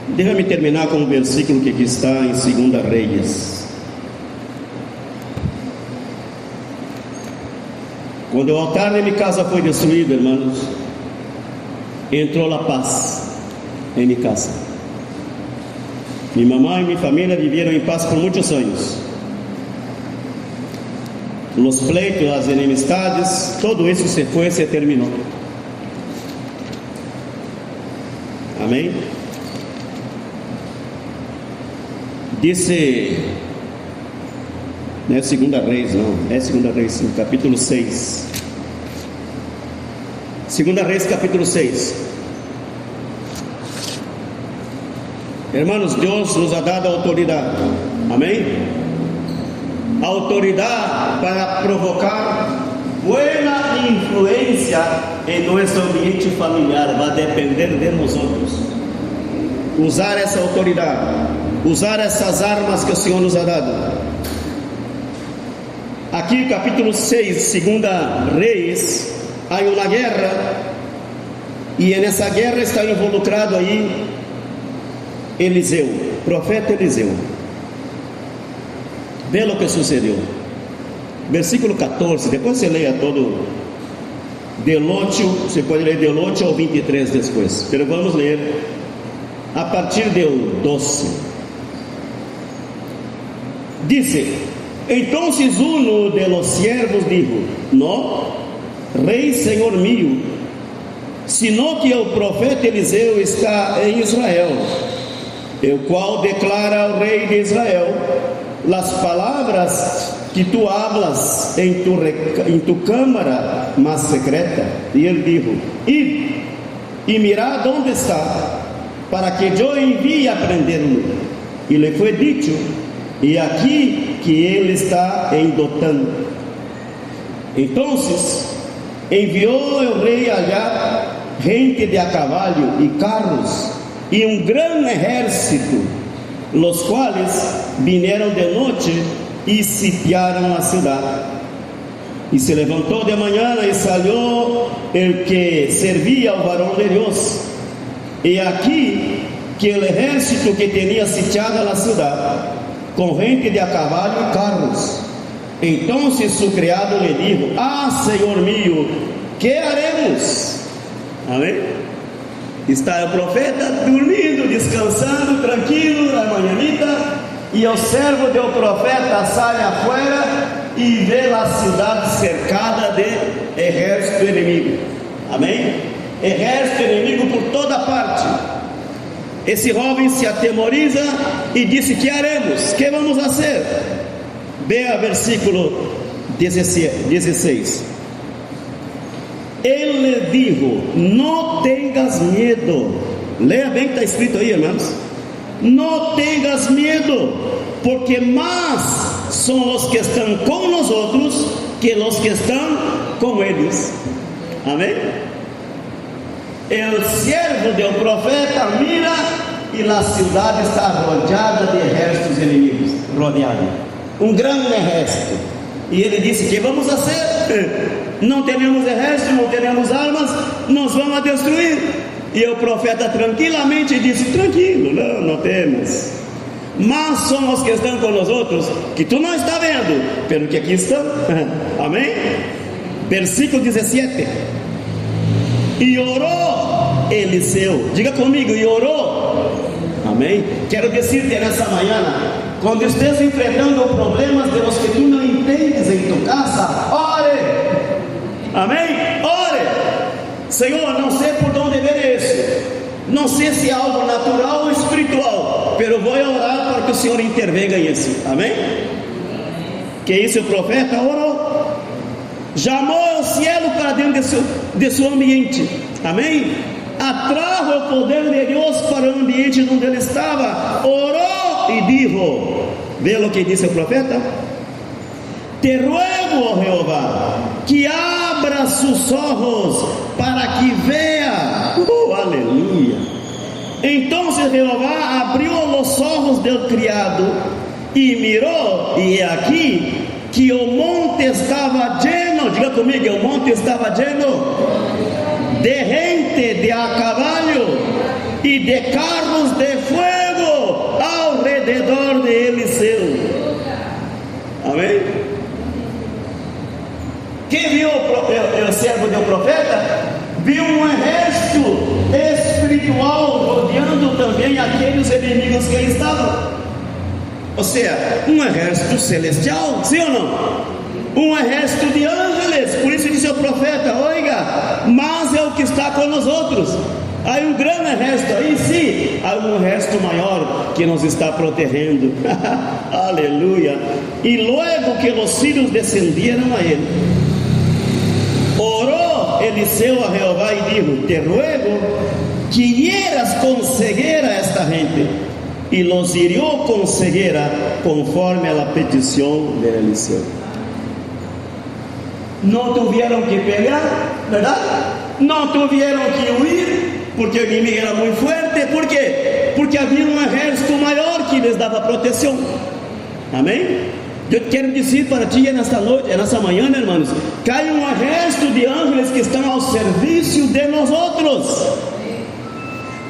Deixa-me terminar com um versículo que aqui está em 2 Reis. Quando o altar de minha casa foi destruído, irmãos, entrou a paz em minha casa. Minha mamãe e minha família viveram em paz por muitos anos. Os pleitos, as enemistades, tudo isso se terminou. Amém? Disse, não é 2 Reis, não, é 2 Reis, sim, capítulo 6. 2 Reis, capítulo 6. Irmãos, Deus nos ha dado autoridade, amém? Autoridade para provocar boa influência em nosso ambiente familiar. Vai depender de nós outros. Usar essa autoridade, usar essas armas que o Senhor nos ha dado. Aqui, capítulo 6, 2 Reis, há uma guerra, e nessa guerra está involucrado aí Eliseu, profeta Eliseu. Vê o que sucedeu. Versículo 14, depois você leia todo de Lótio, você pode ler de Lótio ao 23 depois, mas vamos ler a partir do 12. Disse: então uno de los siervos dijo: no, rei senhor mío, sino que o profeta Eliseu está em Israel, o qual declara ao rei de Israel: las palabras que tú hablas en tu cámara más secreta. Y él dijo: id y mirad dónde está, para que yo envíe a prenderlo. Y le fue dicho: y aquí que él está en Dotán. Entonces envió el rey allá gente de a caballo y carros y un gran ejército, los cuales vinieron de noche y sitiaron la ciudad. Y se levantó de mañana y salió el que servía al varón de Dios. Y aquí que el ejército que tenía sitiada la ciudad, con gente de a caballo y carros. Entonces su criado le dijo: ah, Señor mío, ¿qué haremos? Amén. Está el profeta dormindo, descansando, tranquilo, na manhãita, e o servo do profeta sai afuera e vê a cidade cercada de exército inimigo. Amém? Exército inimigo por toda parte. Esse jovem se atemoriza e disse: que haremos? Que vamos fazer? Veja versículo 16. Ele dijo: não tengas medo. Leia bem que está escrito aí, irmãos. Não tengas medo, porque mais são os que estão com nós outros que os que estão com eles. Amém? O servo do profeta mira e a cidade está rodeada de exércitos inimigos, rodeada, um grande exército. E ele disse: que vamos fazer? Não temos exército, não temos armas, nós vamos destruir. E o profeta tranquilamente disse: tranquilo, não temos. Mas são os que estão com nós outros, que tu não está vendo, pelo que aqui estão. Amém? Versículo 17. E orou Eliseu. Diga comigo: e orou. Amém? Quero dizer-te nessa manhã, quando estás enfrentando problemas de los que tu não entendes em tu casa, ore. Amém? Ore. Senhor, não sei por onde ver isso, não sei se é algo natural ou espiritual, pero vou orar para que o Senhor intervenga nisso. Amém? Que isso o profeta orou, chamou o cielo para dentro de seu ambiente. Amém? Atrajo o poder de Deus para o ambiente onde ele estava, orou e dijo: vê o que disse o profeta: te ruego, oh Jehová, que abra sus ojos para que vea. Aleluya. Entonces Jehová abrió los ojos del criado y miró, y he aquí que o monte estaba lleno. Diga comigo: o monte estaba lleno de gente de a caballo y de carros de fuego alrededor de Eliseu. Amém? Quem viu o servo do profeta? Viu um exército espiritual rodeando também aqueles inimigos que ele estava. Ou seja, um exército celestial, sim ou não? Um exército de ángeles. Por isso disse o profeta: oiga, mas é o que está com nós outros. Há um grande exército aí, sim, há um exército maior que nos está protegendo. Aleluia. E logo que os filhos descenderam a ele, orou Eliseu a Jehová e dijo: te ruego que hieras con ceguera a esta gente. E los hirió con ceguera conforme a la petición de Eliseu. Não tiveram que pegar, verdade? Não tiveram que huir, porque o inimigo era muito forte. Por quê? Porque havia um exército maior que lhes dava proteção. Amém? Eu quero dizer para ti nesta noite, nesta manhã, irmãos, que há um exército de ángeles que estão ao serviço de nós outros.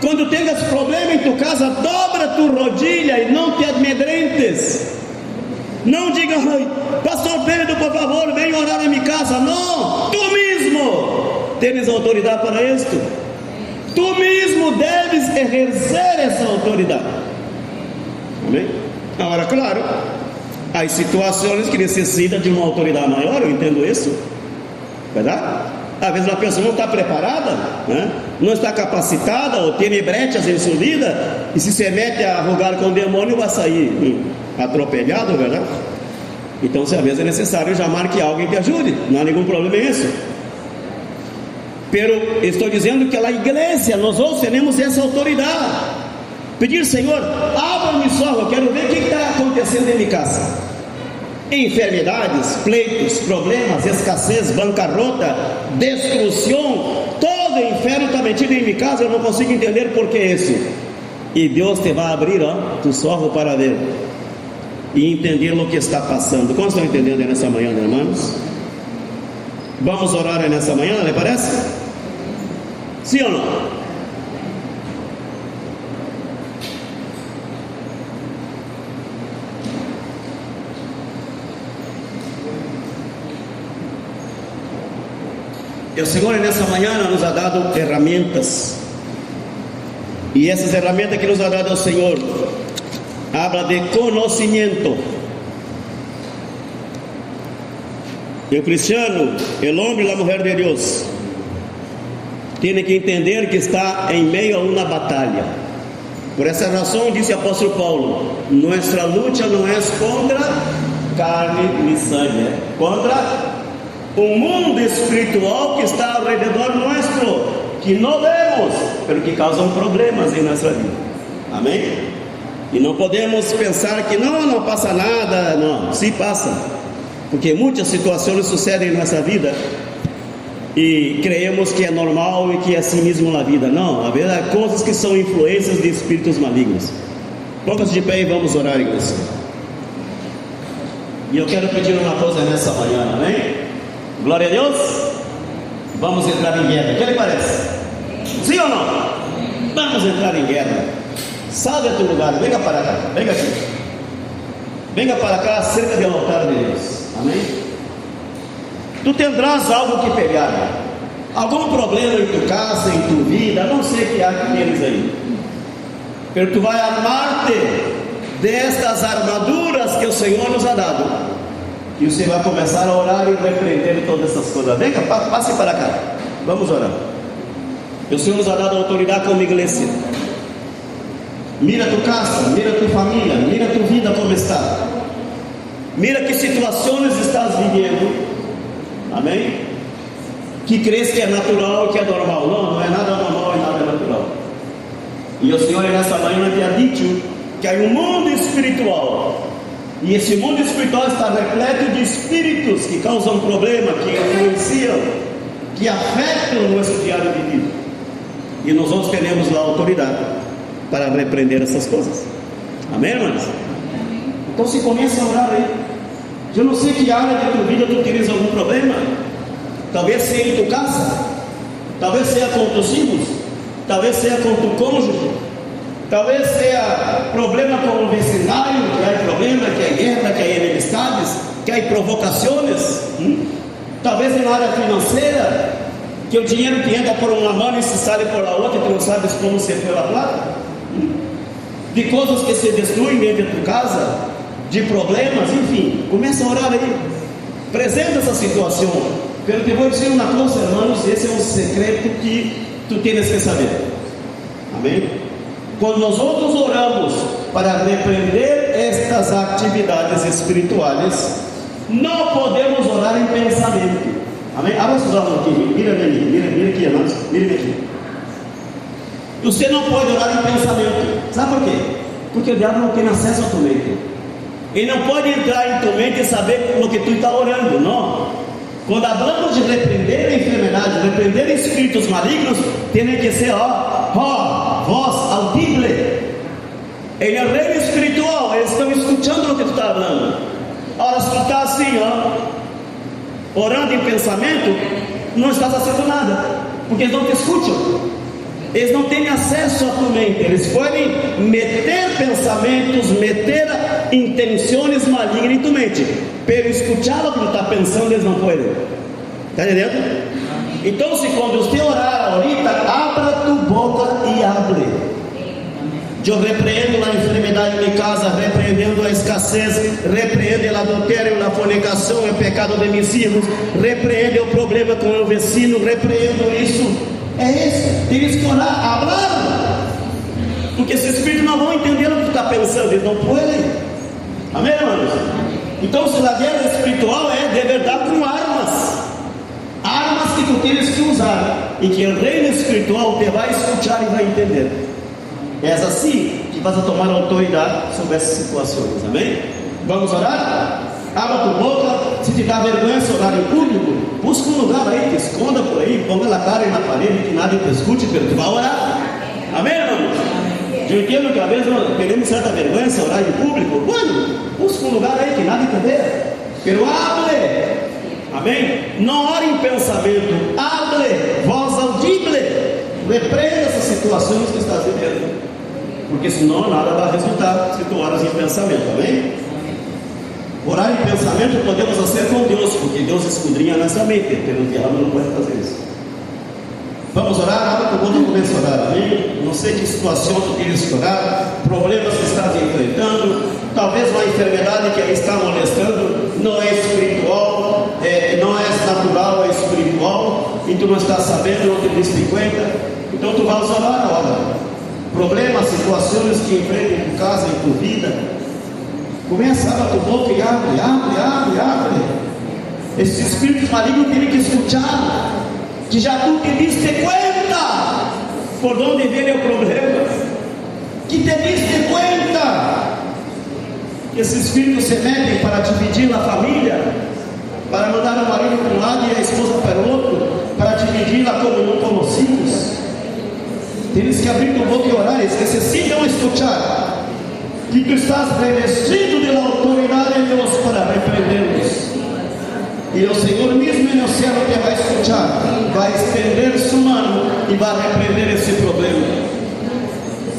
Quando tenhas problema em tu casa, dobra tu rodilha e não te amedrentes. Não diga: ai, pastor Pedro, por favor, vem orar na minha casa. Não, tu mesmo tens autoridade para isto. Tu mesmo deves exercer essa autoridade. Amém? Agora, claro, há situações que necessitam de uma autoridade maior, eu entendo isso, verdade? Às vezes uma pessoa não está preparada, né? Não está capacitada, ou tem brechas em sua vida, e se mete a rogar com o demônio, vai sair atropelado, verdade? Então, se às vezes é necessário chamar que alguém te ajude, não há nenhum problema nisso. Pero estou dizendo que a igreja, nós outros temos essa autoridade. Pedir, Senhor, abra-me os olhos, eu quero ver o que está acontecendo em minha casa. Enfermidades, pleitos, problemas, escassez, bancarrota, destruição, todo o inferno está metido em minha casa, eu não consigo entender por que isso. E Deus te vai abrir tus olhos para ver e entender o que está passando. Como estão entendendo nessa manhã, irmãos? Vamos orar nessa manhã, lhe parece? Sim ou não? O Senhor nessa manhã nos ha dado ferramentas, e essas ferramentas que nos ha dado o Senhor habla de conhecimento. O cristiano, o homem e a mulher de Deus, tem que entender que está em meio a uma batalha. Por essa razão, disse o apóstolo Paulo: nossa luta não é contra carne e sangue, é contra o mundo espiritual que está ao redor nosso, que não vemos, mas que causam problemas em nossa vida. Amém? E não podemos pensar que não passa nada. Não, sim passa, porque muitas situações sucedem em nossa vida e creemos que é normal e que é assim mesmo na vida. Não, a verdade é coisas que são influências de espíritos malignos. Ponta-se de pé e vamos orar, igreja. E eu quero pedir uma coisa nessa manhã, amém? Glória a Deus. Vamos entrar em guerra. O que lhe parece? Sim ou não? Vamos entrar em guerra. Salve a teu lugar. Venga para cá. Venga aqui. Venga para cá, cerca do altar de Deus. Amém? Tu tendrás algo que pegar. Algum problema em tua casa, em tua vida. Não sei o que há que tens aí. Mas tu vai armar-te destas armaduras que o Senhor nos ha dado. E você vai começar a orar e repreender todas essas coisas. Vem cá, passe para cá. Vamos orar. O Senhor nos ha dado autoridade como igreja. Mira tua casa, mira tua família, mira tua vida como está. Mira que situações estás vivendo. Amém? Que crees que é natural, que é normal. Não é nada normal e nada natural. E o Senhor nessa manhã te ha dito que há um mundo espiritual. E esse mundo espiritual está repleto de espíritos que causam problema, que influenciam, que afetam o nosso diário de vida. E nós outros temos a autoridade para repreender essas coisas. Amém, irmãos? Então se começa a orar aí. Eu não sei que área da tua vida tu tens algum problema. Talvez seja em tua casa, talvez seja com teus filhos, talvez seja com teu cônjuge, talvez seja problema com o vecindário, que há problema, que há guerra, que há enemistades, que há provocações. Talvez na área financeira, que o dinheiro que entra por uma mão e se sai por a outra, e tu não sabes como se foi a plata. De coisas que se destruem dentro de tua casa, de problemas, enfim. Começa a orar aí. Presenta essa situação. Eu te vou dizer uma coisa, irmãos, esse é um secreto que tu tens que saber. Amém? Quando nós outros oramos para repreender estas atividades espirituais, não podemos orar em pensamento. Amém? Abra os olhos aqui, mira aqui, irmãos, mira aqui. Você não pode orar em pensamento. Sabe por quê? Porque o diabo não tem acesso à tua mente. Ele não pode entrar em tua mente e saber o que tu está orando, não. Quando falamos de repreender a enfermidade, repreender espíritos malignos, tem que ser voz audível. Em o reino espiritual, eles estão escutando o que tu está falando. Ora, se tu está assim, orando em pensamento, não estás fazendo nada, porque eles não te escutam. Eles não têm acesso à tua mente. Eles podem meter pensamentos, meter intenções malignas em tua mente, pero escuchar o que tu está pensando, eles não podem. Está entendendo? Então, se quando você orar ahorita, abra tu boca e abre. Eu repreendo a enfermidade em minha casa, repreendendo a escassez, repreendo o adultério, a fornicação, o pecado de meus filhos, repreendo o problema com o vecino, repreendo isso. É isso, tens que orar, falar, porque esse espírito não vão entender o que tu está pensando, eles não podem. Amém, irmãos? Então, se a guerra espiritual é de verdade com armas que tu tens que usar, e que o reino espiritual te vai escutar e vai entender. É assim que vas a tomar autoridade sobre essas situações. Amém? Vamos orar? Abra tua boca. Se te dá vergonha orar em público, busca um lugar aí, te esconda por aí, ponga a cara na parede, que nada te escute, mas tu vai orar. Amém, irmãos? Eu entendo que às vezes nós temos certa vergonha orar em público. Quando? Busca um lugar aí que nada te vê. Pero hable. Amém? Não ore em pensamento, hable, voz audível. Repreenda essas situações que estás vivendo, porque senão nada vai resultar se tu oras em pensamento. Amém? Orar em pensamento podemos fazer com Deus, porque Deus escudrinha nossa mente, pelo diabo não pode fazer isso. Vamos orar? Agora que o mundo começa a orar. Amém? Não sei que situação tu tens que orar, problemas que estás enfrentando, talvez uma enfermidade que está molestando, não é espiritual, não é natural, é espiritual, e tu não estás sabendo, não te diste conta. Então tu vais orar agora. Problemas, situações que enfrentam em tua casa, em tua vida, começa a abrir tua boca e abre. Esse espírito maligno tem que escutar, que já tu te diste conta por onde vem o problema, que te diste conta que esse espírito se mete para dividir a família, para mandar o marido para um lado e a esposa para o outro, para dividir a comunhão com os filhos. Tens que abrir tua boca e orar. Eles necessitam escutar que tu estás revestido de autoridade de Deus para repreender-los. E o Senhor mesmo no céu te vai escutar, vai estender sua mão e vai repreender esse problema.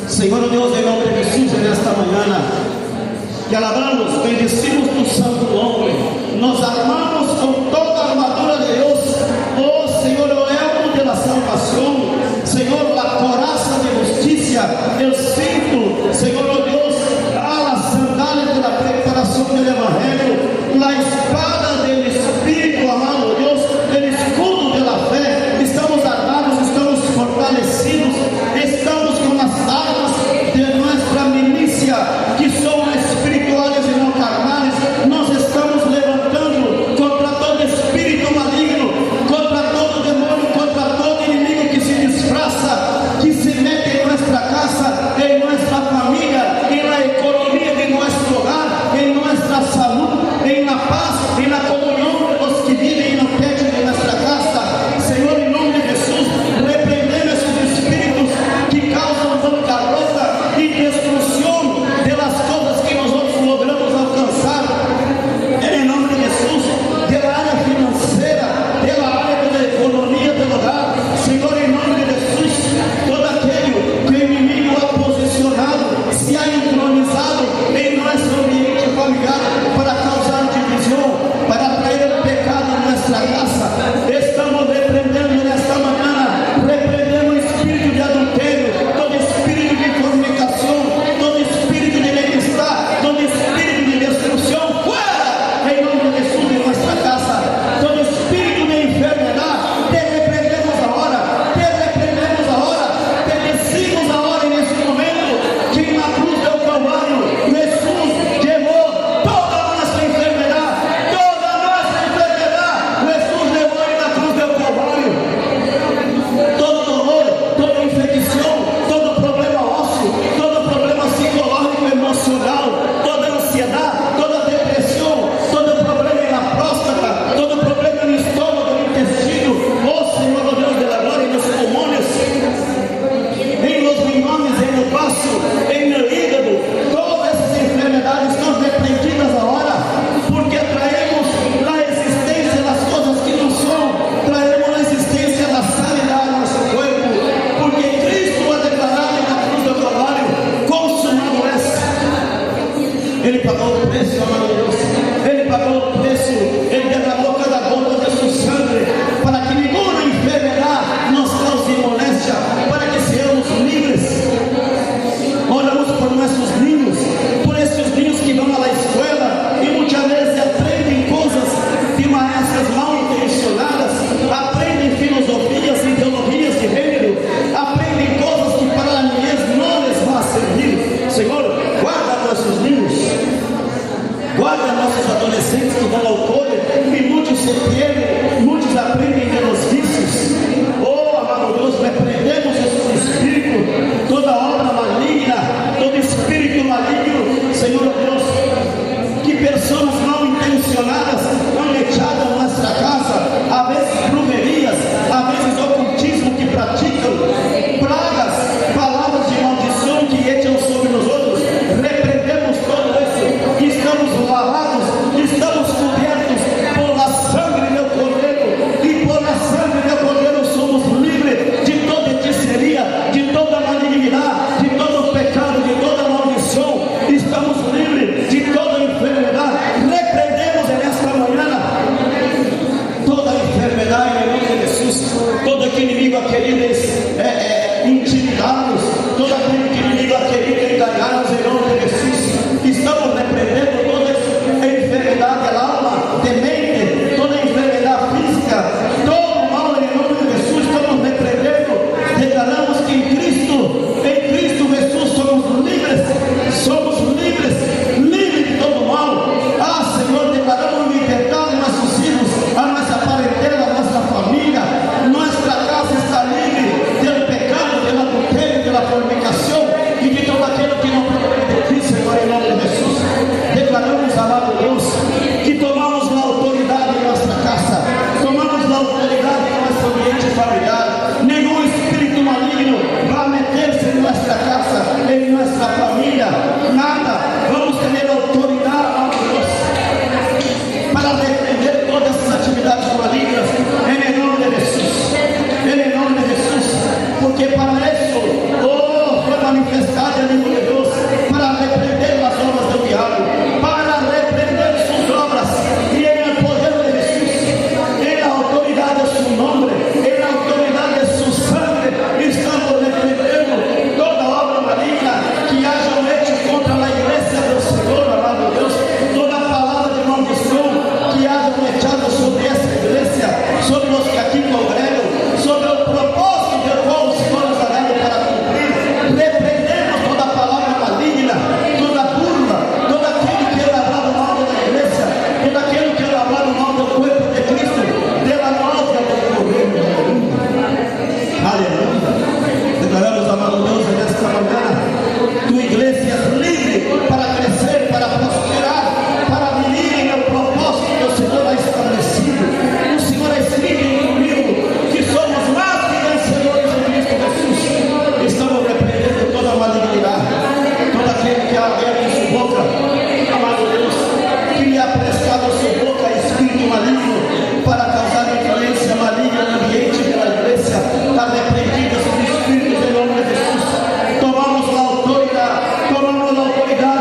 Senhor Deus, em nome de Jesus, nesta manhã, que alabamos, bendecimos tu santo nome, nos armamos com toda a armadura de Deus. Oh Senhor, o elmo da salvação, Senhor, a coraça de justiça, eu sinto, Senhor, oh Deus, as sandálias da preparação do Evangelho, a espada do Espírito, amado Deus, o escudo da fé. Estamos armados, estamos fortalecidos, estamos com as armas de nossa milícia, que são espirituais e não carnais. Nós estamos levantando contra todo espírito maligno, contra todo demônio, contra todo inimigo que se disfarça, que se mete em nossa casa, em nossa família, em la economia de nosso hogar, em nossa saúde, em la paz, em aquele que o inimigo ha querido intimidar-nos, todo aquele que o inimigo ha querido enganar-nos em nome de Jesus. Estamos repreendendo toda enfermidade da alma, de mente, toda enfermidade física, todo mal em nome de Jesus. Estamos repreendendo, declaramos que em Cristo Jesus somos livres, livres de todo mal. Senhor, declaramos liberdade aos nossos filhos, a nossa parentela, a nossa família, nossa casa está livre do pecado, do adultério, da fornicação e de todo aquele que não procura de ti, Senhor, em nome de Jesus. Declaramos, amado Deus, que tomamos a autoridade em nossa casa, tomamos a autoridade em nosso ambiente familiar. Nenhum espírito maligno vai meter-se em nossa casa, em nossa família, nada. Vamos ter autoridade, amado Deus, para repreender todas essas atividades malignas, em nome de Jesus, em nome de Jesus, porque para isso, foi manifestado a língua de Deus, para repreender as obras do diabo, para repreender suas obras, e em o poder de Jesus, em a autoridade de seu nome, em a autoridade de seu sangue, estamos repreendendo toda obra maligna que haja hecho contra a igreja do Senhor, amado Deus, toda palavra de maldição que haja echado sobre essa igreja, sobre os que aqui congregam, sobre o propósito do qual o Senhor nos ha dado para cumprir. Repreendemos toda palavra maligna, toda burla, todo aquele que é hablado mal da igreja, todo aquele que é hablado mal do corpo de Cristo, dela nós vamos correr. Aleluia. Declaramos, amado Deus, nesta manhã, tua igreja é livre para crescer, para prosperar, para viver em o propósito que o Senhor ha estabelecido. O Senhor ha escrito em um livro que somos mais que vencedores em Cristo Jesus. Estamos repreendendo toda malignidade, todo aquele que abre em sua boca, amado Deus, que lhe ha prestado sua boca espírito maligno para causar influência maligna no ambiente da igreja. Está repreendido esses espíritos em nome de Jesus. Tomamos a autoridade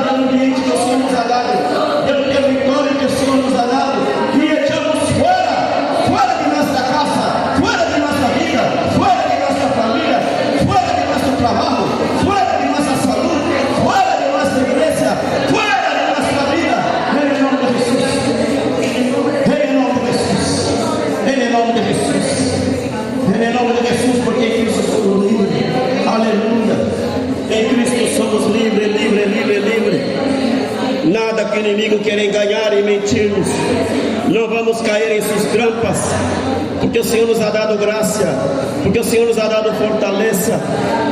no ambiente que o Senhor nos ha dado, pelo território que o Senhor nos ha dado, e echamos fora de nossa casa, fora de nossa vida, fora de nossa família, fora de nosso trabalho, fora de nossa saúde, fora de nossa igreja, fora de nossa vida, em nome de Jesus, em nome de Jesus, em nome de Jesus, em nome de Jesus, porque em Cristo somos livres. Aleluia. Em Cristo somos livres. Nada que o inimigo queira enganar e mentir-nos. Não vamos cair em suas trampas, porque o Senhor nos ha dado graça, porque o Senhor nos ha dado fortaleza,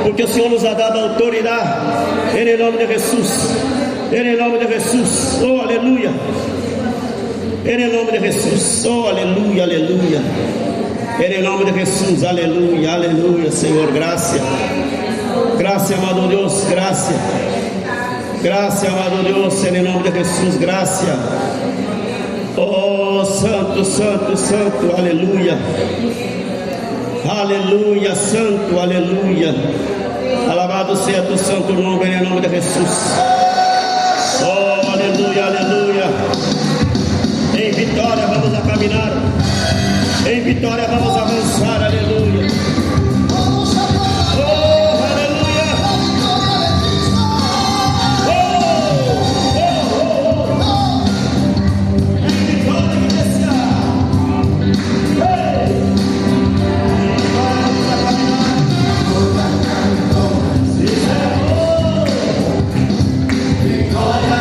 porque o Senhor nos ha dado autoridade. Em nome de Jesus, em nome de Jesus, oh aleluia. Em nome de Jesus, oh aleluia, aleluia. Em nome de Jesus, aleluia, aleluia. Senhor, graça, graça, amado Deus, graça, graça, amado Deus, em nome de Jesus, graça. Oh, santo, santo, santo, aleluia, aleluia, santo, aleluia. Alabado seja tu santo nome, em nome de Jesus. Oh, aleluia, aleluia. Em vitória vamos a caminhar, em vitória vamos avançar, aleluia. Oh, aleluia. Em vitória, igreja. Vamos a caminhar. Vitória,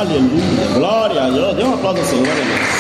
Aleluia. Glória a Deus. Dê um aplauso ao Senhor, irmãos.